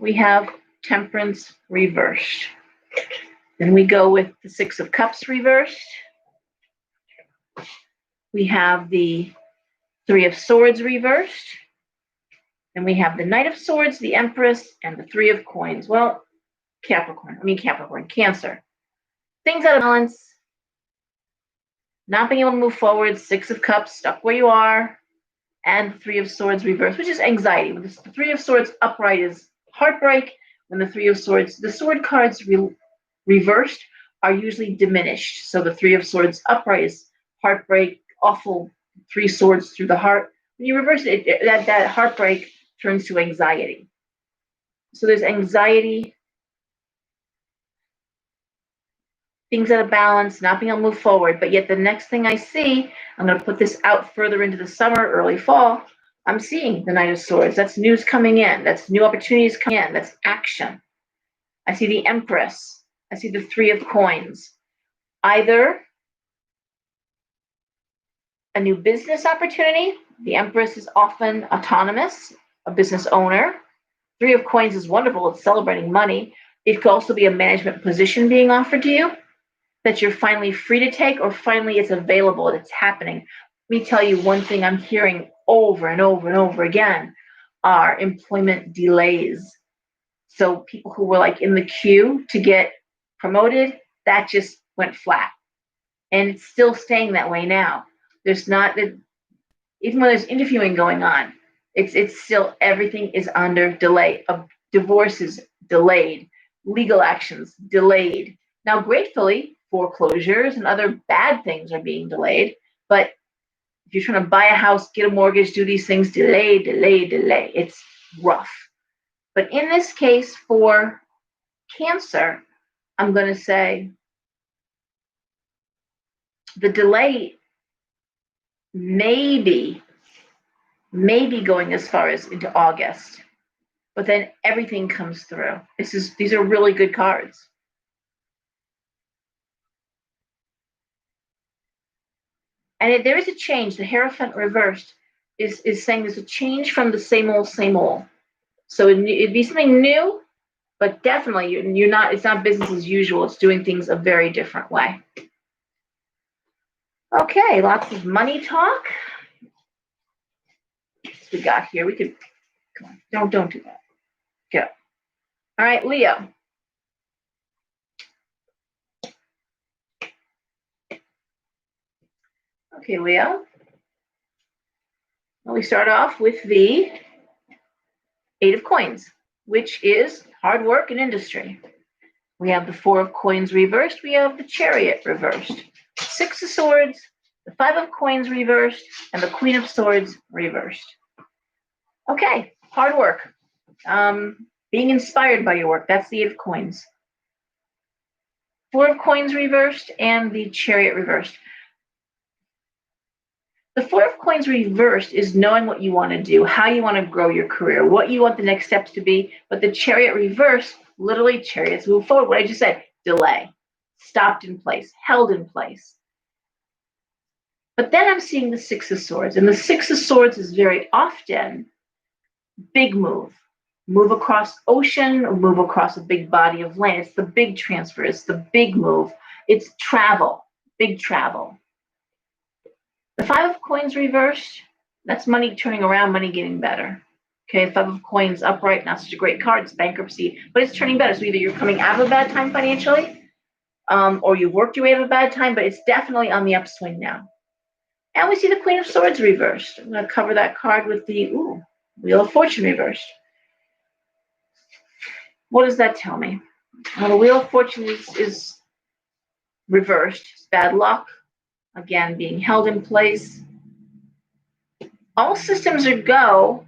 A: we have Temperance reversed. Then we go with the Six of Cups reversed. We have the Three of Swords reversed. And we have the Knight of Swords, the Empress, and the Three of Coins. Well, Cancer. Things out of balance, not being able to move forward, Six of Cups, stuck where you are, and the Three of Swords reversed, which is anxiety. When the Three of Swords upright is heartbreak. When the Three of Swords, the sword cards reversed are usually diminished. So the Three of Swords upright is heartbreak, awful, three swords through the heart. When you reverse it, that heartbreak turns to anxiety. So there's anxiety, things out of balance, not being able to move forward. But yet the next thing I see, I'm going to put this out further into the summer, early fall. I'm seeing the Knight of Swords. That's news coming in. That's new opportunities coming in. That's action. I see the Empress. I see the Three of Coins. Either a new business opportunity. The Empress is often autonomous, a business owner. Three of Coins is wonderful. It's celebrating money. It could also be a management position being offered to you that you're finally free to take, or finally it's available and it's happening. Let me tell you one thing I'm hearing over and over and over again are employment delays. So people who were like in the queue to get promoted, that just went flat. And it's still staying that way now. There's not, even when there's interviewing going on, it's still, everything is under delay. Divorce is delayed. Legal actions delayed. Now, gratefully, foreclosures and other bad things are being delayed. But if you're trying to buy a house, get a mortgage, do these things, delay. It's rough. But in this case, for Cancer, I'm going to say the delay maybe going as far as into August, but then everything comes through. These are really good cards. And there is a change. The Hierophant reversed is saying there's a change from the same old, same old. So it'd be something new, but definitely you're not, it's not business as usual. It's doing things a very different way. Okay, lots of money talk. What we got here? We could, come on, don't do that. Go. All right, Leo. Okay, Leo. Well, we start off with the 8 of Coins, which is hard work and industry. We have the 4 of Coins reversed. We have the Chariot reversed. 6 of Swords, the 5 of Coins reversed, and the Queen of Swords reversed. Okay, hard work. Being inspired by your work. That's the 8 of Coins. 4 of Coins reversed and the Chariot reversed. The 4 of Coins reversed is knowing what you want to do, how you want to grow your career, what you want the next steps to be. But the Chariot reversed, literally chariots move forward. What I just said, delay, stopped in place, held in place. But then I'm seeing the 6 of Swords, and the 6 of Swords is very often big move. Move across ocean or move across a big body of land. It's the big transfer. It's the big move. It's travel, big travel. The 5 of Coins reversed, that's money turning around, money getting better. Okay, 5 of Coins upright, not such a great card. It's bankruptcy, but it's turning better. So either you're coming out of a bad time financially, or you worked your way out of a bad time, but it's definitely on the upswing now. And we see the Queen of Swords reversed. I'm going to cover that card with the Wheel of Fortune reversed. What does that tell me? Well, the Wheel of Fortune is reversed. It's bad luck. Again, being held in place. All systems are go,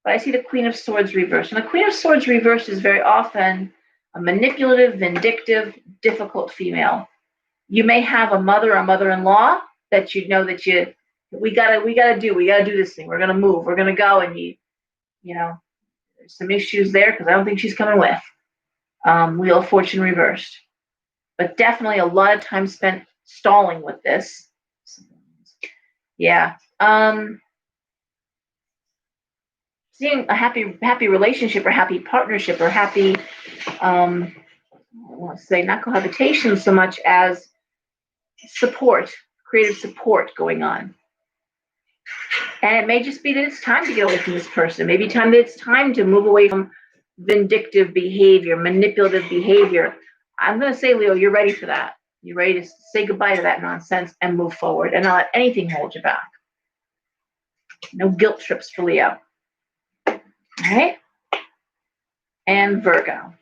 A: but I see the Queen of Swords reversed. And the Queen of Swords reversed is very often a manipulative, vindictive, difficult female. You may have a mother or mother-in-law that you know that we gotta do this thing. We're gonna move. We're gonna go, and you know, there's some issues there because I don't think she's coming with. Wheel of Fortune reversed, but definitely a lot of time spent stalling with this. Yeah. Seeing a happy relationship or happy partnership or happy, I want to say not cohabitation so much as support, creative support going on. And it may just be that it's time to get away from this person. Maybe it's time to move away from vindictive behavior, manipulative behavior. I'm going to say, Leo, you're ready for that. You're ready to say goodbye to that nonsense and move forward and not let anything hold you back. No guilt trips for Leo. All right. And Virgo.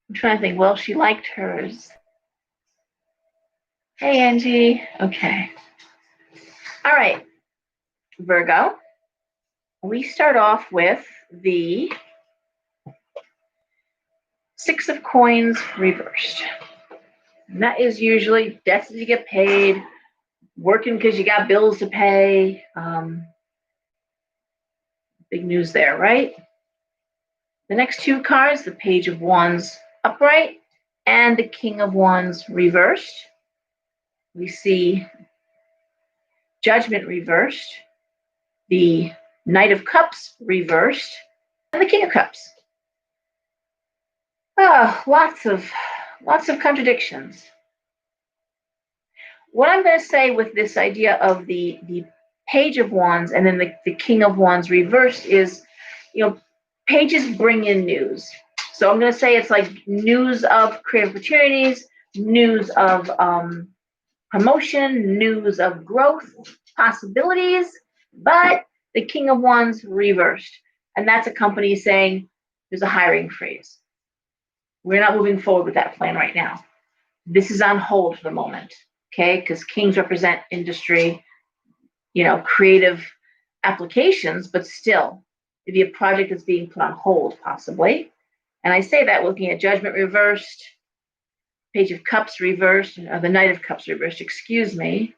A: I'm trying to think. Well, she liked hers. Hey, Angie. Okay. All right. Virgo. We start off with the 6 of Coins reversed. And that is usually debts that you get paid, working because you got bills to pay. Big news there, right? The next 2 cards, the Page of Wands upright and the King of Wands reversed. We see Judgment reversed, the Knight of Cups reversed, and the King of Cups. Lots of contradictions. What I'm going to say with this idea of the Page of Wands and then the King of Wands reversed is, pages bring in news. So I'm going to say it's like news of creative opportunities, news of promotion, news of growth, possibilities, but the King of Wands reversed. And that's a company saying there's a hiring freeze. We're not moving forward with that plan right now. This is on hold for the moment, okay? Because kings represent industry, creative applications, but still, it'd be a project that's being put on hold, possibly. And I say that looking at Judgment reversed, Page of Cups reversed, or the Knight of Cups reversed, excuse me.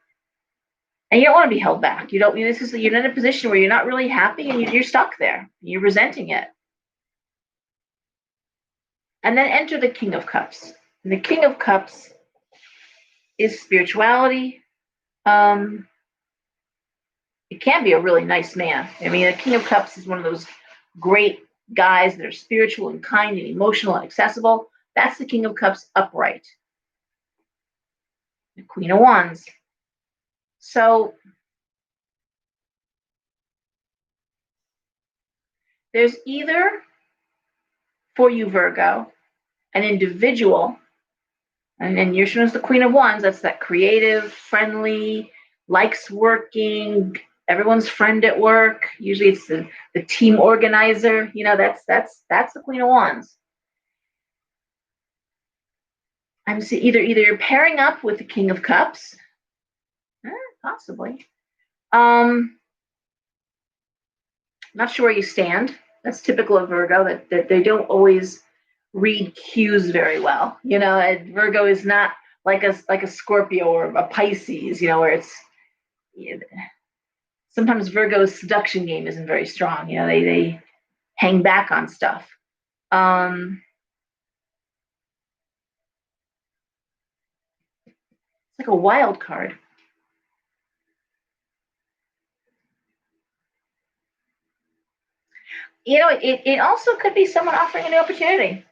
A: And you don't want to be held back. You're in a position where you're not really happy and you're stuck there. You're resenting it. And then enter the King of Cups. And the King of Cups is spirituality. It can be a really nice man. I mean, the King of Cups is one of those great guys that are spiritual and kind and emotional and accessible. That's the King of Cups upright. The Queen of Wands. So there's either, for you, Virgo, an individual, and then you're shown as the Queen of Wands. That's that creative, friendly, likes working, everyone's friend at work. Usually it's the team organizer. That's the Queen of Wands. I'm seeing either you're pairing up with the King of Cups, possibly. Not sure where you stand. That's typical of Virgo, that they don't always read cues very well. Virgo is not like a Scorpio or a Pisces, where it's sometimes Virgo's seduction game isn't very strong. They hang back on stuff. It's like a wild card. It also could be someone offering a new opportunity.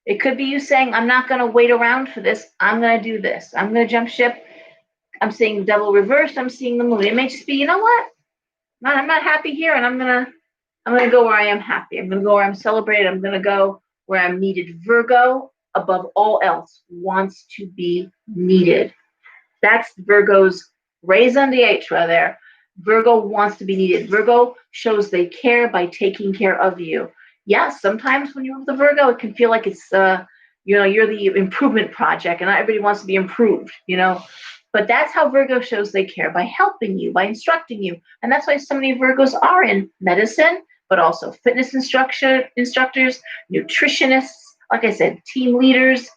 A: It could be you saying, I'm not going to wait around for this. I'm going to do this. I'm going to jump ship. I'm seeing the devil reversed. I'm seeing the moon. It may just be, you know what? I'm not happy here, and I'm gonna go where I am happy. I'm gonna go where I'm celebrated. I'm gonna go where I'm needed. Virgo, above all else, wants to be needed. That's Virgo's raison d'etre there. Virgo wants to be needed. Virgo shows they care by taking care of you. Yes, sometimes when you're with the Virgo, it can feel like it's you're the improvement project, and not everybody wants to be improved. But that's how Virgo shows they care, by helping you, by instructing you. And that's why so many Virgos are in medicine, but also fitness instructors, nutritionists, like I said, team leaders.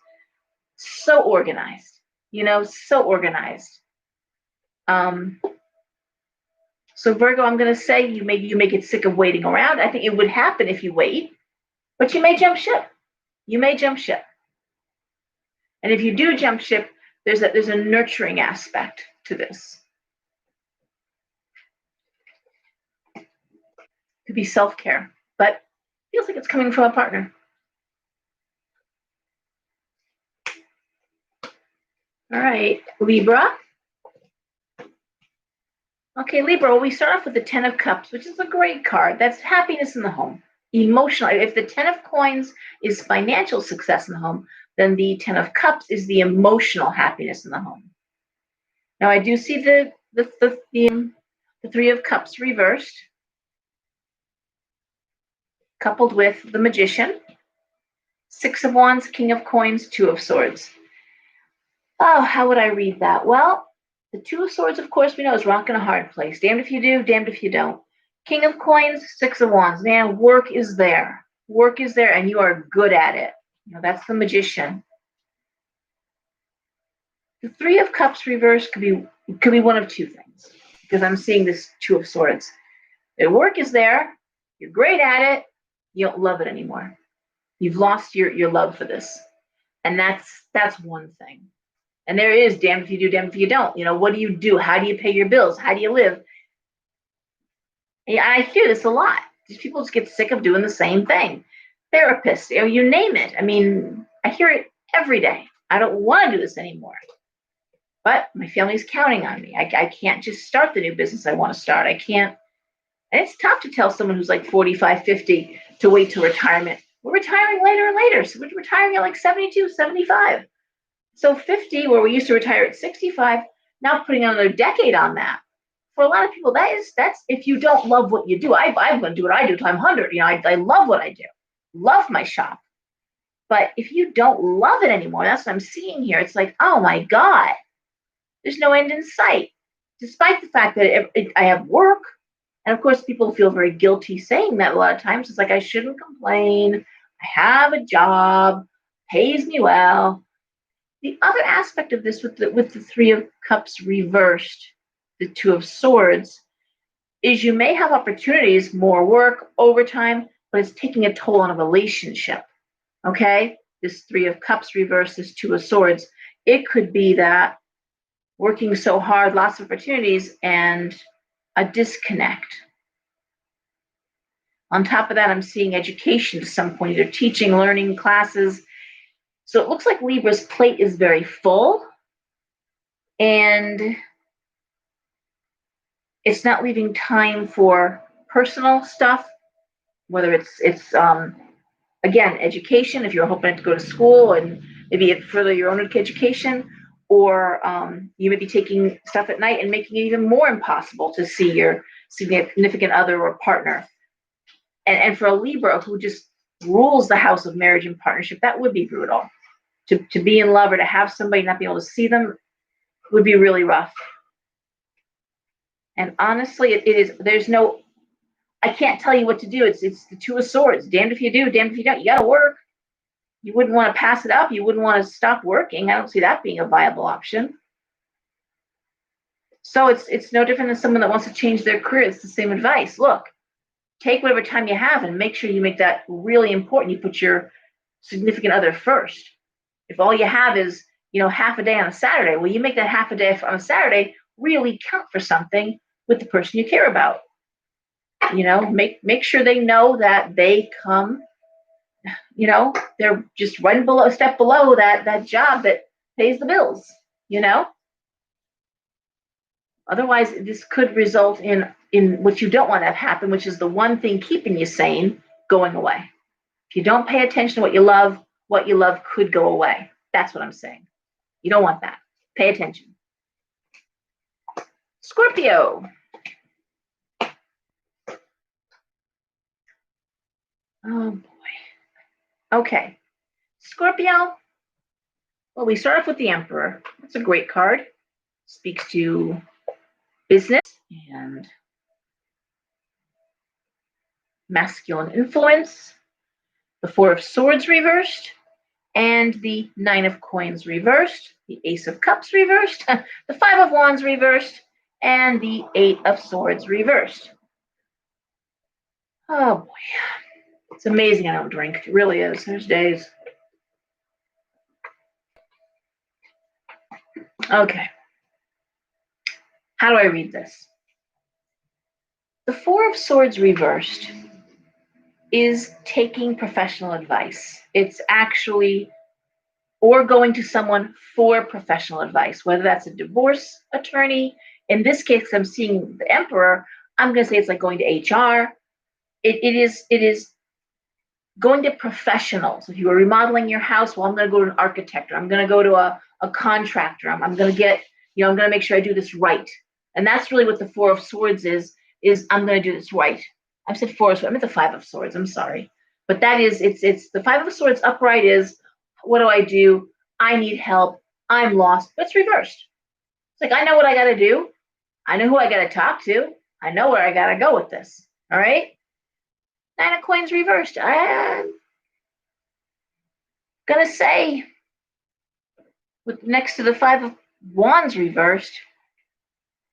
A: So organized, so organized. So Virgo, I'm going to say you may get sick of waiting around. I think it would happen if you wait, but you may jump ship. You may jump ship. And if you do jump ship, there's a nurturing aspect to this. It could be self-care, but feels like it's coming from a partner. All right, Libra. Okay, Libra, well, we start off with the Ten of Cups, which is a great card. That's happiness in the home, emotional. If the Ten of Coins is financial success in the home, then the Ten of Cups is the emotional happiness in the home. Now, I do see the Three of Cups reversed, coupled with the Magician, Six of Wands, King of Coins, Two of Swords. Oh, how would I read that? Well, the Two of Swords, of course, we know is rock in a hard place. Damned if you do, damned if you don't. King of Coins, Six of Wands. Man, work is there. Work is there, and you are good at it. That's the Magician. The Three of Cups reversed could be one of two things, because I'm seeing this Two of Swords. The work is there. You're great at it. You don't love it anymore. You've lost your love for this, and that's one thing. And there is damned if you do, damned if you don't. What do you do? How do you pay your bills? How do you live? I hear this a lot. These people just get sick of doing the same thing. Therapists, you name it. I mean, I hear it every day. I don't want to do this anymore. But my family's counting on me. I can't just start the new business I want to start. I can't. And it's tough to tell someone who's like 45, 50 to wait till retirement. We're retiring later and later. So we're retiring at like 72, 75. So 50, where we used to retire at 65, now putting another decade on that. For a lot of people, that's if you don't love what you do. I'm going to do what I do till I'm 100. I love what I do. Love my shop. But if you don't love it anymore, that's what I'm seeing here. It's like, oh my God, there's no end in sight. Despite the fact that I have work, and of course people feel very guilty saying that a lot of times. It's like, I shouldn't complain. I have a job, pays me well. The other aspect of this with the Three of Cups reversed, the Two of Swords, is you may have opportunities, more work, overtime, but it's taking a toll on a relationship. Okay? this Three of Cups reversed, this Two of Swords, it could be that working so hard, lots of opportunities, and a disconnect. On top of that, I'm seeing education to some point, either teaching, learning, classes. So it looks like Libra's plate is very full, and it's not leaving time for personal stuff, whether it's again, education, if you're hoping to go to school and maybe further your own education, or you may be taking stuff at night and making it even more impossible to see your significant other or partner. And for a Libra who just rules the house of marriage and partnership, that would be brutal. To be in love or to have somebody not be able to see them would be really rough. And honestly, it is, there's no, I can't tell you what to do. It's the Two of Swords. Damned if you do, damned if you don't. You got to work. You wouldn't want to pass it up. You wouldn't want to stop working. I don't see that being a viable option. So it's no different than someone that wants to change their career. It's the same advice. Look, take whatever time you have and make sure you make that really important. You put your significant other first. If all you have is, half a day on a Saturday, well, you make that half a day on a Saturday really count for something with the person you care about. Make sure they know that they come, they're just right below, a step below that job that pays the bills, Otherwise, this could result in what you don't want to have happen, which is the one thing keeping you sane going away. If you don't pay attention to what you love could go away. That's what I'm saying. You don't want that. Pay attention. Scorpio. Oh boy. Okay. Scorpio. Well, we start off with the Emperor. That's a great card. Speaks to business and masculine influence. The Four of Swords reversed, and the Nine of Coins reversed, the Ace of Cups reversed, the Five of Wands reversed, and the Eight of Swords reversed. Oh boy. It's amazing I don't drink. It really is. There's days. Okay. How do I read this? The Four of Swords reversed is taking professional advice. It's actually, or going to someone for professional advice, whether that's a divorce attorney. In this case, I'm seeing the Emperor. I'm going to say it's like going to HR. It is going to professionals. If you are remodeling your house, well, I'm going to go to an architect, or I'm going to go to a contractor. I'm going to get, I'm going to make sure I do this right. And that's really what the Four of Swords is I'm going to do this right. I said Four of Swords. I meant the Five of Swords. I'm sorry. But that is, it's the Five of Swords upright is, what do? I need help. I'm lost. But it's reversed. It's like, I know what I got to do. I know who I got to talk to. I know where I got to go with this. All right. Nine of Coins reversed. I'm going to say, with next to the Five of Wands reversed,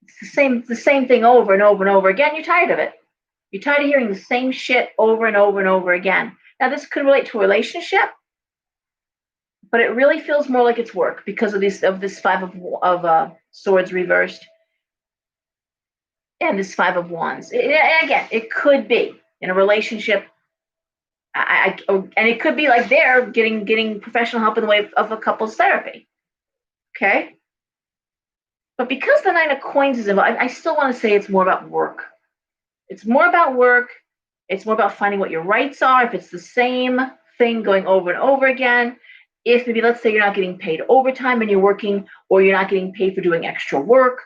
A: it's the same thing over and over and over again. You're tired of it. You're tired of hearing the same shit over and over and over again. Now, this could relate to a relationship, but it really feels more like it's work because of this Five of Swords reversed and this Five of Wands. And again, it could be in a relationship. And it could be like they're getting professional help in the way of a couples therapy. Okay. But because the Nine of Coins is involved, I still want to say it's more about work. It's more about work. It's more about finding what your rights are. If it's the same thing going over and over again, if maybe, let's say you're not getting paid overtime and you're working, or you're not getting paid for doing extra work,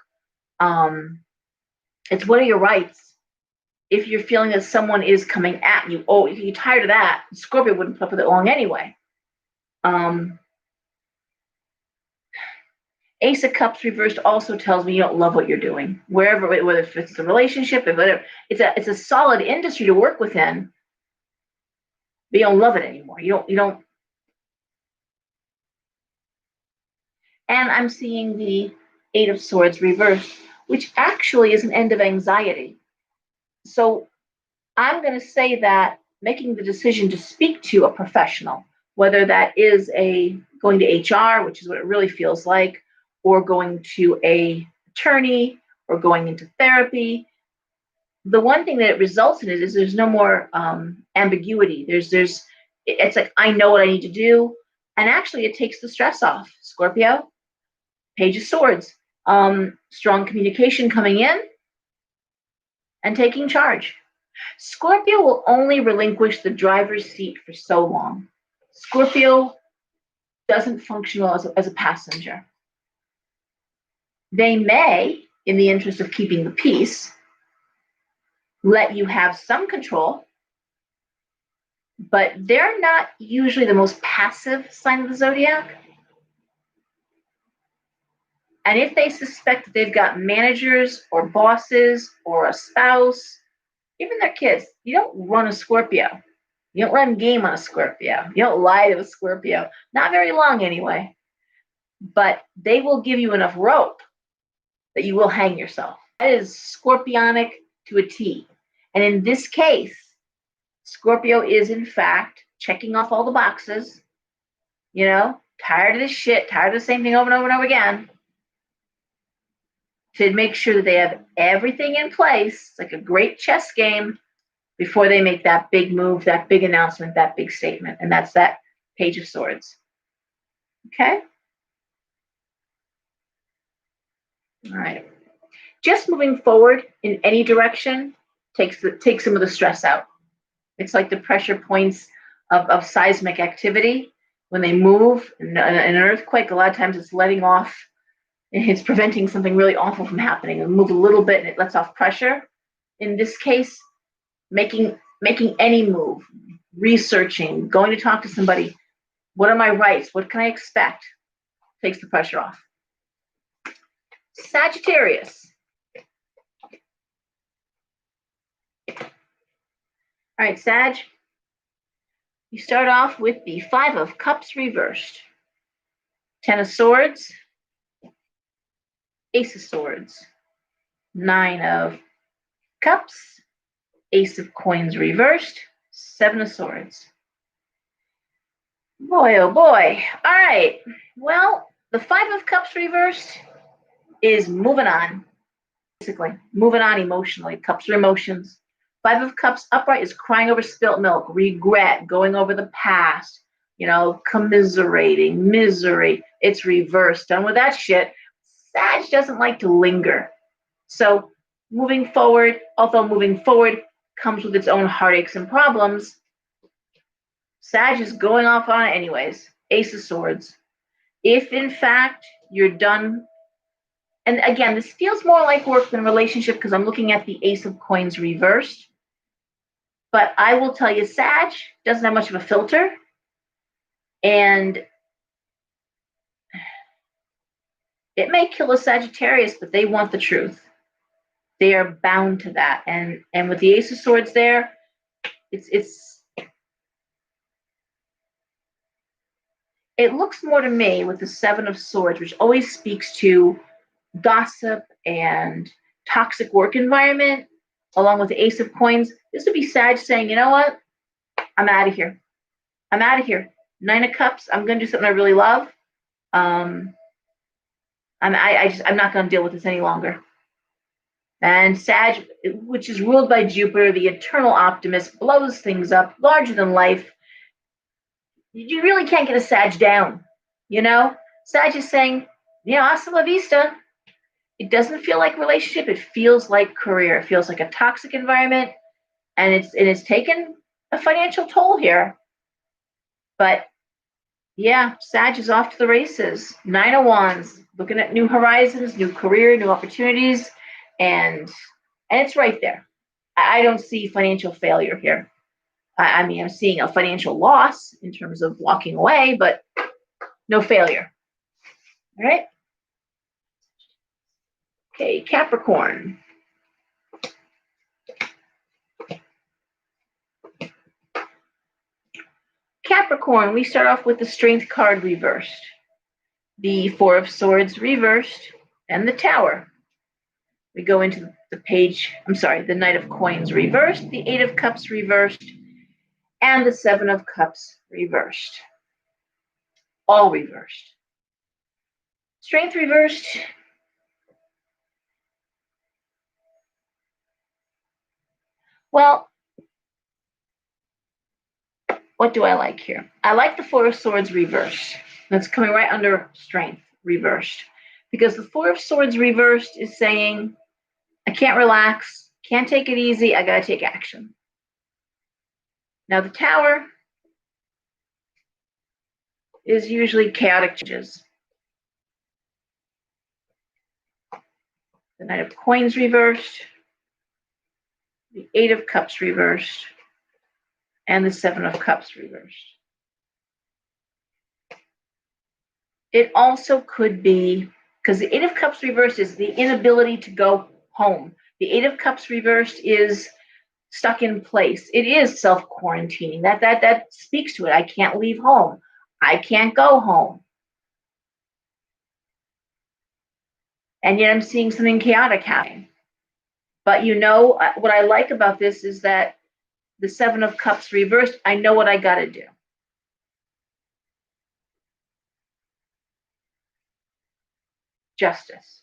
A: it's what are your rights? If you're feeling that someone is coming at you, if you're tired of that, Scorpio wouldn't put up with it long anyway. Ace of Cups reversed also tells me you don't love what you're doing. Whether it's a relationship, it's a solid industry to work within, but you don't love it anymore. You don't. And I'm seeing the Eight of Swords reversed, which actually is an end of anxiety. So I'm going to say that making the decision to speak to a professional, whether that is going to HR, which is what it really feels like, or going to a attorney, or going into therapy. The one thing that it results in is there's no more ambiguity. It's like, I know what I need to do, and actually it takes the stress off. Scorpio, Page of Swords, strong communication coming in and taking charge. Scorpio will only relinquish the driver's seat for so long. Scorpio doesn't function well as a passenger. They may, in the interest of keeping the peace, let you have some control, but they're not usually the most passive sign of the zodiac. And if they suspect that they've got managers or bosses or a spouse, even their kids, you don't run a Scorpio. You don't run game on a Scorpio. You don't lie to a Scorpio. Not very long anyway. But they will give you enough rope that you will hang yourself. That is Scorpionic to a T. And in this case, Scorpio is in fact checking off all the boxes. Tired of this shit, tired of the same thing over and over and over again. To make sure that they have everything in place, like a great chess game, before they make that big move, that big announcement, that big statement. And that's that Page of Swords. Okay? All right. Just moving forward in any direction takes some of the stress out. It's like the pressure points of seismic activity. When they move, in an earthquake, a lot of times it's letting off, it's preventing something really awful from happening. It moves a little bit and it lets off pressure. In this case, making any move, researching, going to talk to somebody, what are my rights? What can I expect? Takes the pressure off. Sagittarius. All right, Sag, you start off with the Five of Cups reversed, Ten of Swords, Ace of Swords, Nine of Cups, Ace of Coins reversed, Seven of Swords. Boy, oh boy. All right. Well, the Five of Cups reversed is moving on, basically. Moving on emotionally. Cups are emotions. Five of Cups upright is crying over spilt milk, regret, going over the past, commiserating, misery. It's reversed. Done with that shit. Sag doesn't like to linger. So moving forward, although moving forward comes with its own heartaches and problems, Sag is going off on it anyways. Ace of Swords. If in fact you're done, and again, this feels more like work than relationship because I'm looking at the Ace of Coins reversed. But I will tell you, Sag doesn't have much of a filter. And it may kill a Sagittarius, but they want the truth. They are bound to that. And with the Ace of Swords there, it looks more to me with the Seven of Swords, which always speaks to gossip and toxic work environment, along with the Ace of Coins. This would be Sag saying, you know what? I'm out of here. I'm out of here. Nine of Cups, I'm going to do something I really love. I'm not going to deal with this any longer. And Sag, which is ruled by Jupiter, the eternal optimist, blows things up, larger than life. You really can't get a Sag down, Sag is saying, hasta la vista. It doesn't feel like relationship. It feels like career. It feels like a toxic environment, and it's taken a financial toll here. But yeah, Sag is off to the races. Nine of Wands, looking at new horizons, new career, new opportunities, and it's right there. I don't see financial failure here. I'm seeing a financial loss in terms of walking away, but no failure. All right. Okay, Capricorn. Capricorn, we start off with the Strength card reversed, the Four of Swords reversed, and the Tower. We go into the Knight of Coins reversed, the Eight of Cups reversed, and the Seven of Cups reversed. all reversed. Strength reversed. Well, what do I like here? I like the Four of Swords reversed. That's coming right under strength reversed. Because the Four of Swords reversed is saying, I can't relax, can't take it easy, I gotta take action. Now the Tower is usually chaotic changes. The Knight of Coins reversed, the Eight of Cups reversed, and the Seven of Cups reversed. It also could be, because the Eight of Cups reversed is the inability to go home. The Eight of Cups reversed is stuck in place. It is self-quarantining. That speaks to it. I can't leave home. I can't go home. And yet I'm seeing something chaotic happening. But you know, what I like about this is that the Seven of Cups reversed, I know what I got to do. Justice.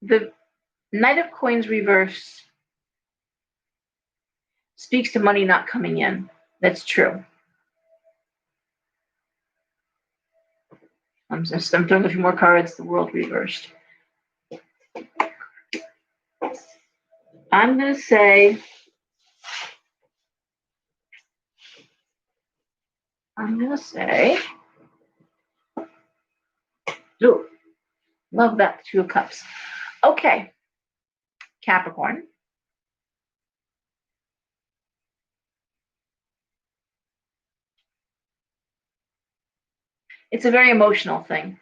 A: The Knight of Coins reversed speaks to money not coming in. That's true. I'm throwing a few more cards. The World reversed. I'm going to say, ooh, love that, Two of Cups. Okay, Capricorn. It's a very emotional thing.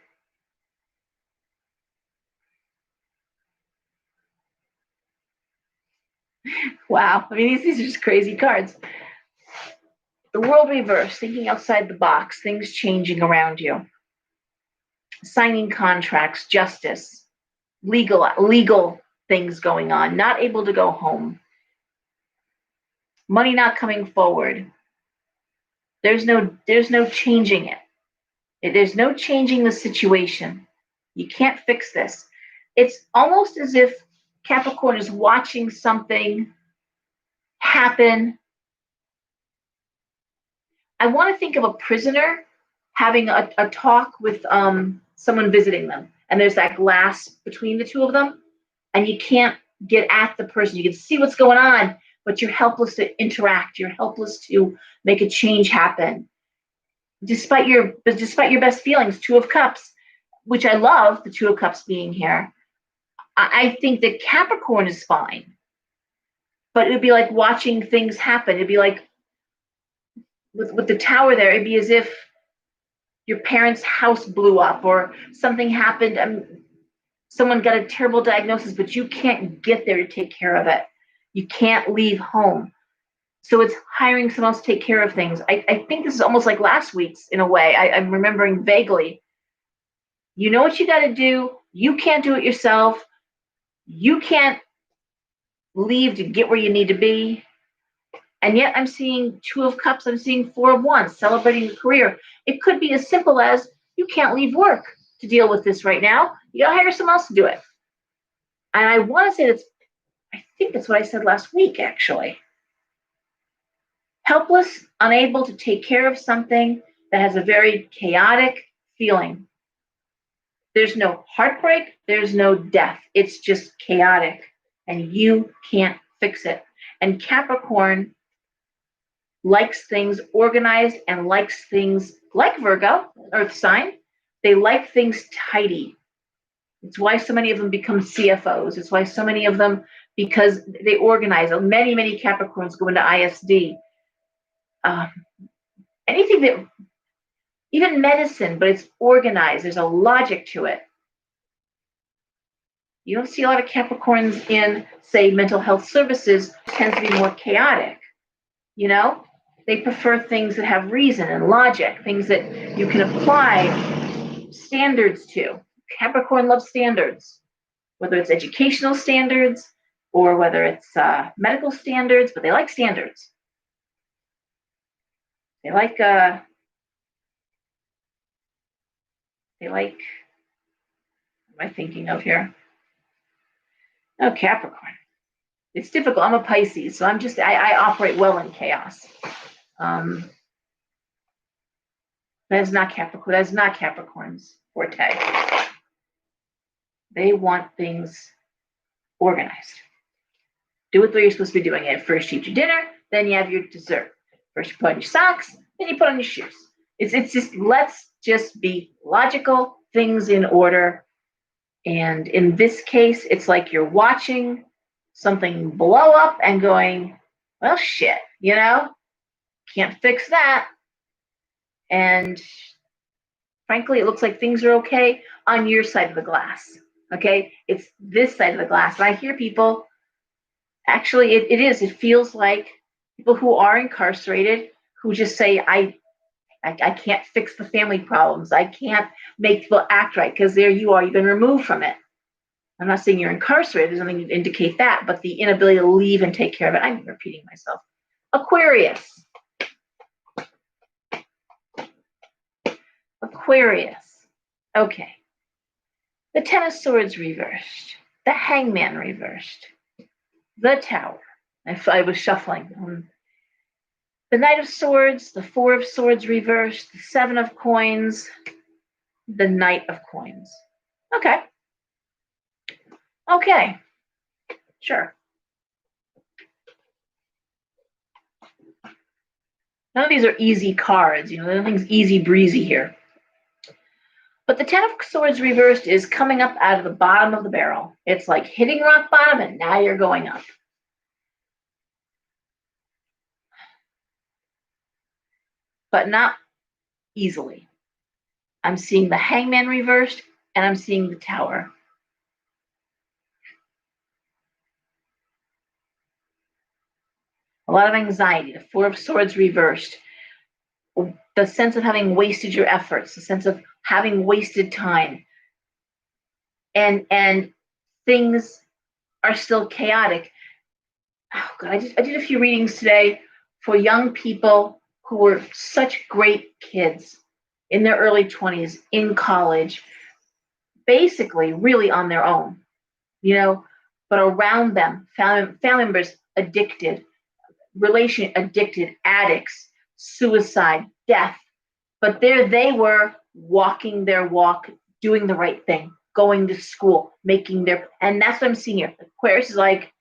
A: Wow, I mean, these are just crazy cards. The World reversed, thinking outside the box, things changing around you. Signing contracts, justice, legal things going on, not able to go home. Money not coming forward. There's no changing it. There's no changing the situation. You can't fix this. It's almost as if Capricorn is watching something happen. I want to think of a prisoner having a talk with someone visiting them, and there's that glass between the two of them, and you can't get at the person. You can see what's going on, but you're helpless to interact. You're helpless to make a change happen. Despite your best feelings, Two of Cups, which I love, the Two of Cups being here. I think that Capricorn is fine, but it would be like watching things happen. It'd be like with the Tower there, it'd be as if your parents' house blew up or something happened. Someone got a terrible diagnosis, but you can't get there to take care of it. You can't leave home. So it's hiring someone else to take care of things. I think this is almost like last week's in a way. I'm remembering vaguely. You know what you got to do. You can't do it yourself. You can't leave to get where you need to be. And yet I'm seeing Two of Cups. I'm seeing Four of Wands, celebrating your career. It could be as simple as you can't leave work to deal with this right now. You got to hire someone else to do it. And I want to say I think that's what I said last week, actually. Helpless, unable to take care of something that has a very chaotic feeling. There's no heartbreak, there's no death. It's just chaotic, and you can't fix it. And Capricorn likes things organized and likes things like Virgo, Earth sign. They like things tidy. It's why so many of them become CFOs. It's why so many of them, because they organize. Many Capricorns go into ISD. Anything that, even medicine, but it's organized. There's a logic to it. You don't see a lot of Capricorns in, say, mental health services. It tends to be more chaotic. You know, they prefer things that have reason and logic, things that you can apply standards to. Capricorn loves standards, whether it's educational standards, or whether it's medical standards, but they like standards. They like, what am I thinking of here? Oh, Capricorn. It's difficult. I'm a Pisces, so I operate well in chaos. That is not Capricorn. That is not Capricorn's forte. They want things organized. Do what you're supposed to be doing. First you eat your dinner, then you have your dessert. First you put on your socks, then you put on your shoes. It's just, let's just be logical, things in order. And in this case, it's like you're watching something blow up and going, well, shit, can't fix that. And frankly, it looks like things are okay on your side of the glass. Okay, it's this side of the glass. And I hear people, actually, it feels like people who are incarcerated who just say, I can't fix the family problems. I can't make people act right, because there you are, you've been removed from it. I'm not saying you're incarcerated, there's nothing to indicate that, but the inability to leave and take care of it. I'm repeating myself. Aquarius. Okay. The Ten of Swords reversed. The Hangman reversed. The Tower. I was shuffling. The Knight of Swords, the Four of Swords reversed, the Seven of Coins, the Knight of Coins. Okay. Sure. None of these are easy cards. Nothing's easy breezy here. But the Ten of Swords reversed is coming up out of the bottom of the barrel. It's like hitting rock bottom, and now you're going up. But not easily. I'm seeing the Hangman reversed, and I'm seeing the Tower. A lot of anxiety. The Four of Swords reversed. The sense of having wasted your efforts, the sense of having wasted time. And things are still chaotic. Oh God, I did a few readings today for young people who were such great kids in their early 20s, in college, basically really on their own, but around them, family members addicted, relation addicted, addicts, suicide, death. But there they were, walking their walk, doing the right thing, going to school, and that's what I'm seeing here. Aquarius is like,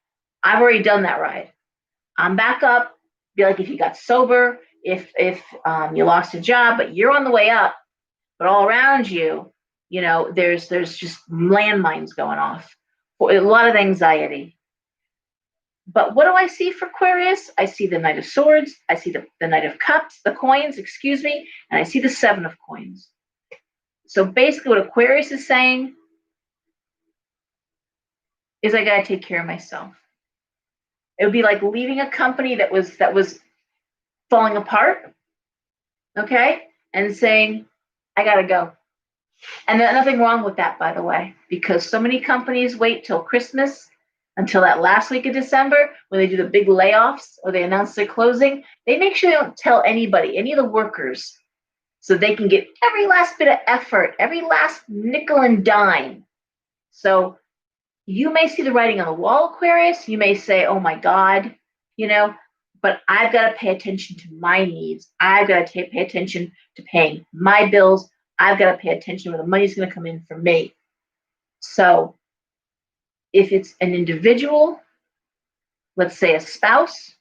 A: I've already done that ride. I'm back up. Be like, if you got sober, if you lost a job, but you're on the way up. But all around you, there's just landmines going off. A lot of anxiety. But what do I see for Aquarius? I see the Knight of Swords. I see the Knight of Cups, the coins, excuse me, and I see the Seven of Coins. So basically what Aquarius is saying is I got to take care of myself. It would be like leaving a company that was falling apart, okay, and saying, I got to go. And there's nothing wrong with that, by the way, because so many companies wait till Christmas, until that last week of December, when they do the big layoffs or they announce they're closing. They make sure they don't tell anybody, any of the workers, so they can get every last bit of effort, every last nickel and dime. So you may see the writing on the wall, Aquarius. You may say, oh my God, but I've got to pay attention to my needs. I've got to pay attention to paying my bills. I've got to pay attention where the money's going to come in for me. So if it's an individual, let's say a spouse,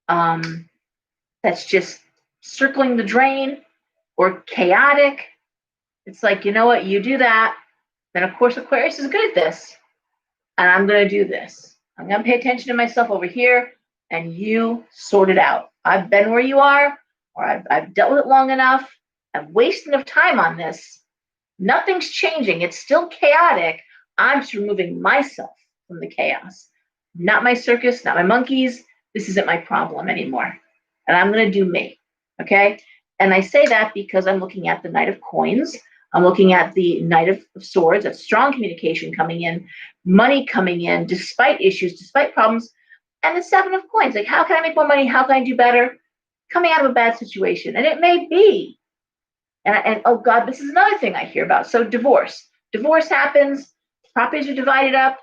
A: that's just circling the drain or chaotic, it's like, you know what, you do that, then of course Aquarius is good at this, and I'm going to do this. I'm going to pay attention to myself over here, and you sort it out. I've been where you are, or I've dealt with it long enough. I'm wasting enough time on this. Nothing's changing. It's still chaotic. I'm just removing myself from the chaos. Not my circus, not my monkeys. This isn't my problem anymore. And I'm going to do me. Okay? And I say that because I'm looking at the Knight of Coins. I'm looking at the Knight of Swords, that's strong communication coming in, money coming in, despite issues, despite problems, and the Seven of Coins. Like, how can I make more money? How can I do better? Coming out of a bad situation. And it may be, and oh God, this is another thing I hear about. So divorce. Divorce happens, properties are divided up,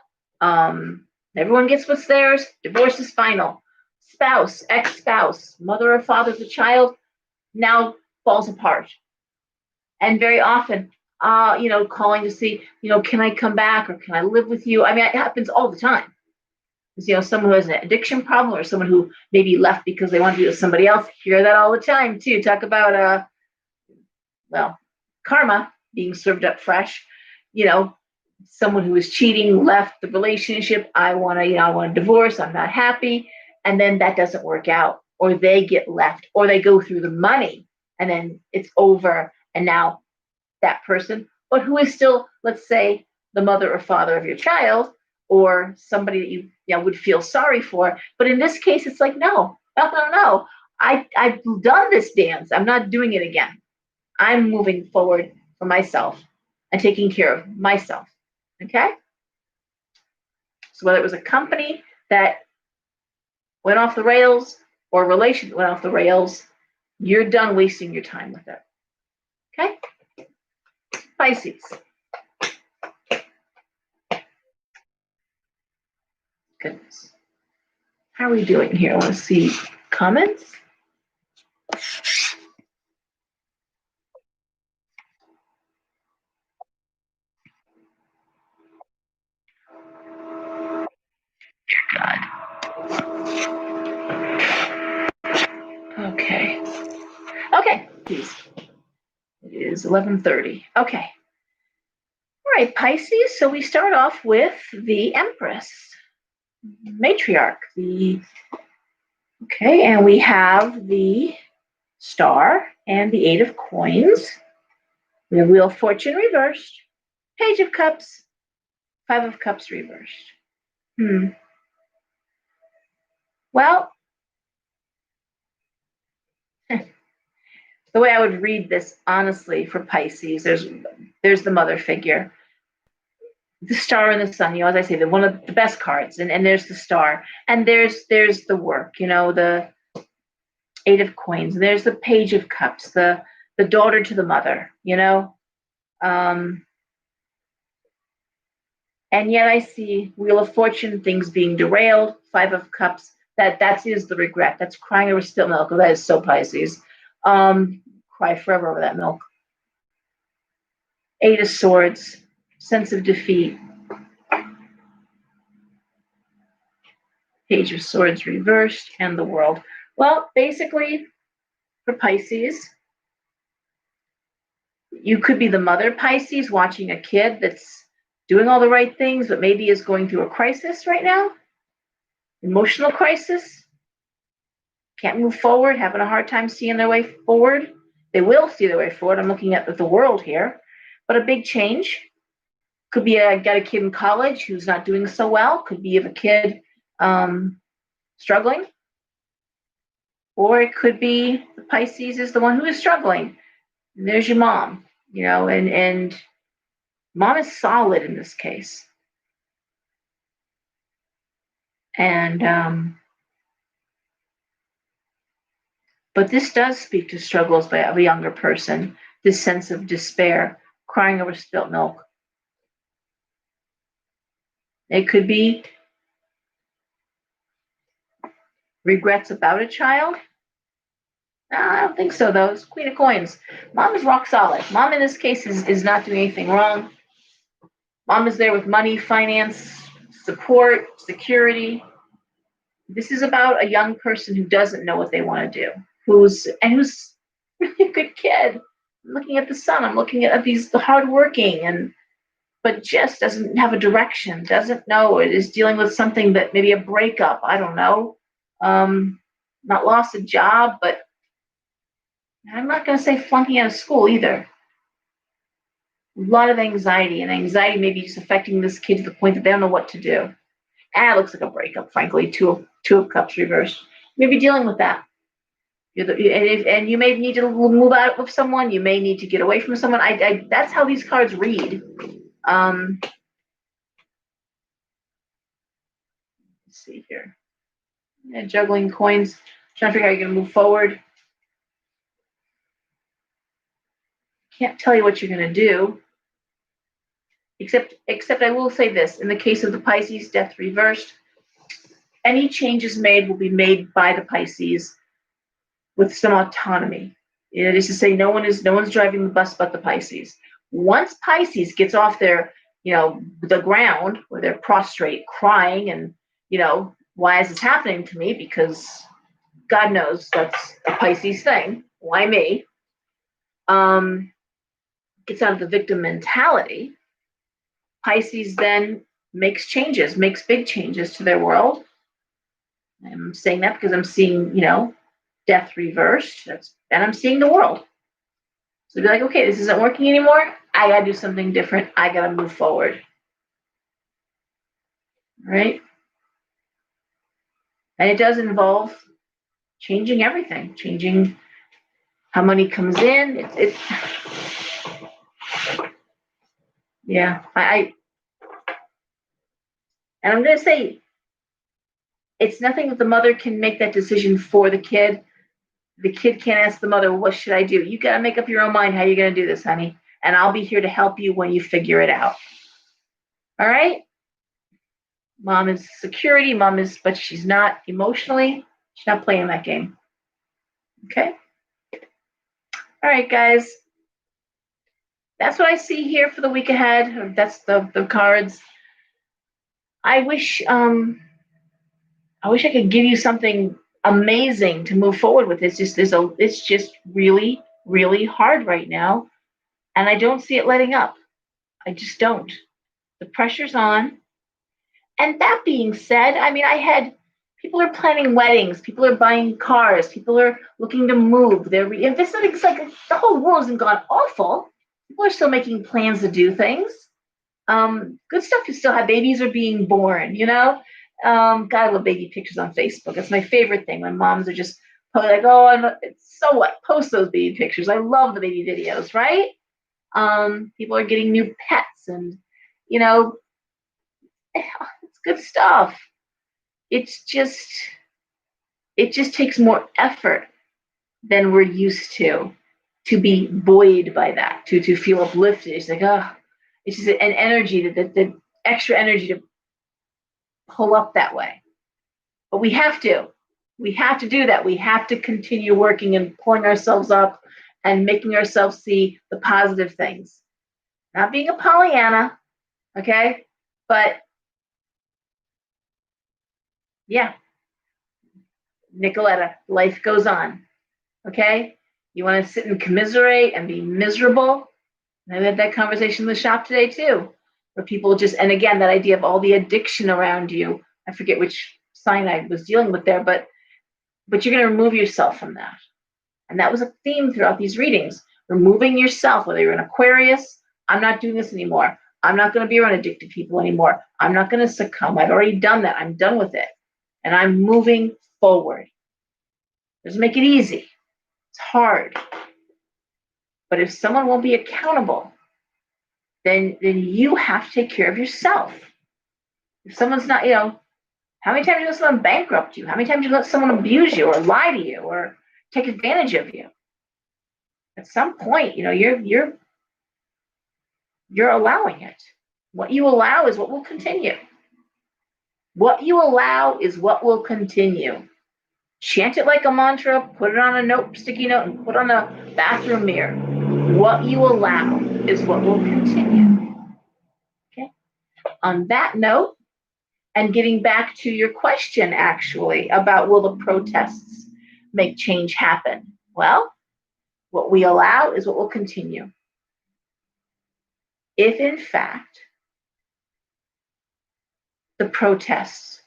A: everyone gets what's theirs, divorce is final. Spouse, ex-spouse, mother or father of the child now falls apart. And very often, calling to see, can I come back or can I live with you? I mean, it happens all the time. Someone who has an addiction problem or someone who maybe left because they want to be with somebody else. Hear that all the time too. Talk about, karma being served up fresh. Someone who is cheating left the relationship. I want to divorce. I'm not happy. And then that doesn't work out, or they get left, or they go through the money and then it's over. And now that person, but who is still, let's say, the mother or father of your child, or somebody that you would feel sorry for. But in this case, it's like, no. I've done this dance. I'm not doing it again. I'm moving forward for myself and taking care of myself. Okay? So whether it was a company that went off the rails or a relationship went off the rails, you're done wasting your time with it. Okay? Pisces. Goodness. How are we doing here? I want to see comments. God. Okay. Please. It is 11:30. Okay. All right, Pisces. So we start off with the Empress, matriarch. And we have the Star and the Eight of Coins. We have Wheel of Fortune reversed, Page of Cups, Five of Cups reversed. Well, the way I would read this, honestly, for Pisces, there's the mother figure, the Star and the Sun. As I say, one of the best cards, and there's the Star, and there's the work. The Eight of Coins. There's the Page of Cups, the daughter to the mother. And yet I see Wheel of Fortune, things being derailed. Five of Cups. That is the regret. That's crying over spilt milk. Oh, that is so Pisces. Cry forever over that milk. Eight of Swords, sense of defeat. Page of Swords reversed, and the World. Well, basically, for Pisces, you could be the mother, Pisces, watching a kid that's doing all the right things, but maybe is going through a crisis right now, emotional crisis, can't move forward, having a hard time seeing their way forward. They will see their way forward. I'm looking at the world here, but a big change. Could be got a kid in college who's not doing so well. Could be of a kid struggling, or it could be the Pisces is the one who is struggling. And there's your mom, and mom is solid in this case. And but this does speak to struggles of a younger person, this sense of despair, crying over spilt milk. It could be regrets about a child. No, I don't think so, though. It's Queen of Coins. Mom is rock solid. Mom, in this case, is not doing anything wrong. Mom is there with money, finance, support, security. This is about a young person who doesn't know what they want to do, who's really a good kid. I'm looking at the Sun. I'm looking at the hardworking, but just doesn't have a direction, doesn't know. It is dealing with something that maybe a breakup. I don't know. Not lost a job, but I'm not going to say flunking out of school either. A lot of anxiety, and anxiety maybe just affecting this kid to the point that they don't know what to do. It looks like a breakup, frankly. Two of Cups reversed. Maybe dealing with that. And you may need to move out with someone. You may need to get away from someone. That's how these cards read. Let's see here. Yeah, juggling coins, trying to figure out how you're going to move forward. Can't tell you what you're going to do. Except I will say this. In the case of the Pisces, death reversed, any changes made will be made by the Pisces with some autonomy. It is to say, no one's driving the bus but the Pisces. Once Pisces gets off their, the ground where they're prostrate, crying, and why is this happening to me? Because God knows that's a Pisces thing. Why me? Gets out of the victim mentality. Pisces then makes big changes to their world. I'm saying that because I'm seeing, death reversed. And I'm seeing the world. So be like, okay, this isn't working anymore. I gotta do something different. I gotta move forward. Right? And it does involve changing everything, changing how money comes in. Yeah. And I'm gonna say it's nothing that the mother can make that decision for the kid. The kid can't ask the mother, what should I do? You got to make up your own mind how you're going to do this, honey. And I'll be here to help you when you figure it out. All right? Mom is security. But she's not emotionally. She's not playing that game. Okay? All right, guys. That's what I see here for the week ahead. That's the cards. I wish I could give you something amazing to move forward with. It's just really, really hard right now. And I don't see it letting up. I just don't. The pressure's on. And that being said, people are planning weddings, people are buying cars, people are looking to move. It's like the whole world hasn't gone awful. People are still making plans to do things. Good stuff. You still have babies are being born, God, I love baby pictures on Facebook. It's my favorite thing when moms are just like, oh, so what? Post those baby pictures. I love the baby videos, right? People are getting new pets and, it's good stuff. It just takes more effort than we're used to be buoyed by that, to feel uplifted. It's like, it's just an energy, the extra energy to pull up that way. But we have to do that. We have to continue working and pulling ourselves up and making ourselves see the positive things. Not being a Pollyanna, okay? But yeah, Nicoletta, life goes on, okay? You want to sit and commiserate and be miserable? I had that conversation in the shop today too, where people and again, that idea of all the addiction around you. I forget which sign I was dealing with there, but you're going to remove yourself from that. And that was a theme throughout these readings. Removing yourself, whether you're an Aquarius, I'm not doing this anymore. I'm not going to be around addicted people anymore. I'm not going to succumb. I've already done that. I'm done with it. And I'm moving forward. Doesn't make it easy. It's hard. But if someone won't be accountable, then you have to take care of yourself. If someone's not, how many times you let someone bankrupt you? How many times you let someone abuse you or lie to you or take advantage of you? At some point, you're allowing it. What you allow is what will continue. What you allow is what will continue. Chant it like a mantra, put it on a sticky note, and put on a bathroom mirror. What you allow is what will continue. Okay? On that note, and getting back to your question, actually, about will the protests make change happen? Well, what we allow is what will continue. If, in fact, the protests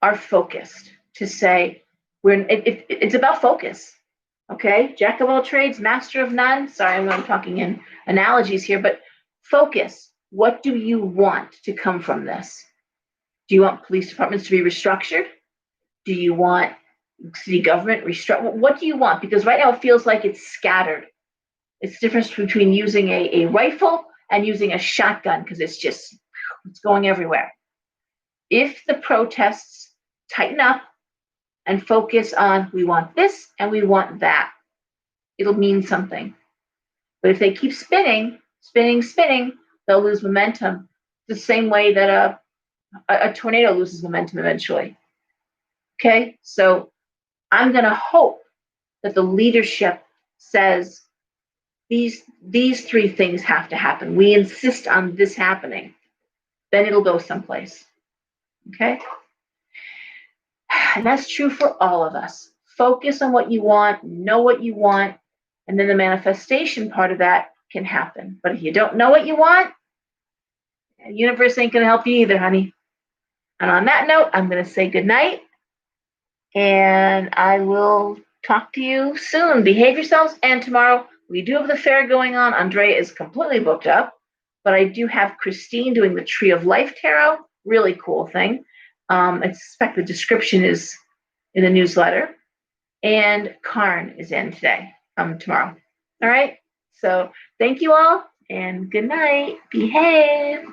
A: are focused to say, it's about focus, okay? Jack of all trades, master of none. Sorry, I'm talking in analogies here, but focus. What do you want to come from this? Do you want police departments to be restructured? Do you want city government, what do you want? Because right now it feels like it's scattered. It's the difference between using a rifle and using a shotgun because it's going everywhere. If the protests tighten up and focus on we want this and we want that, it'll mean something. But if they keep spinning, they'll lose momentum the same way that a tornado loses momentum eventually. Okay, so I'm going to hope that the leadership says these three things have to happen. We insist on this happening. Then it'll go someplace. Okay? And that's true for all of us. Focus on what you want, know what you want, and then the manifestation part of that can happen. But if you don't know what you want, the universe ain't going to help you either, honey. And on that note, I'm going to say goodnight, and I will talk to you soon. Behave yourselves, and tomorrow we do have the fair going on. Andrea is completely booked up, but I do have Christine doing the Tree of Life Tarot. Really cool thing. I suspect the description is in the newsletter. And Karn is in today, tomorrow. All right. So thank you all, and good night. Behave.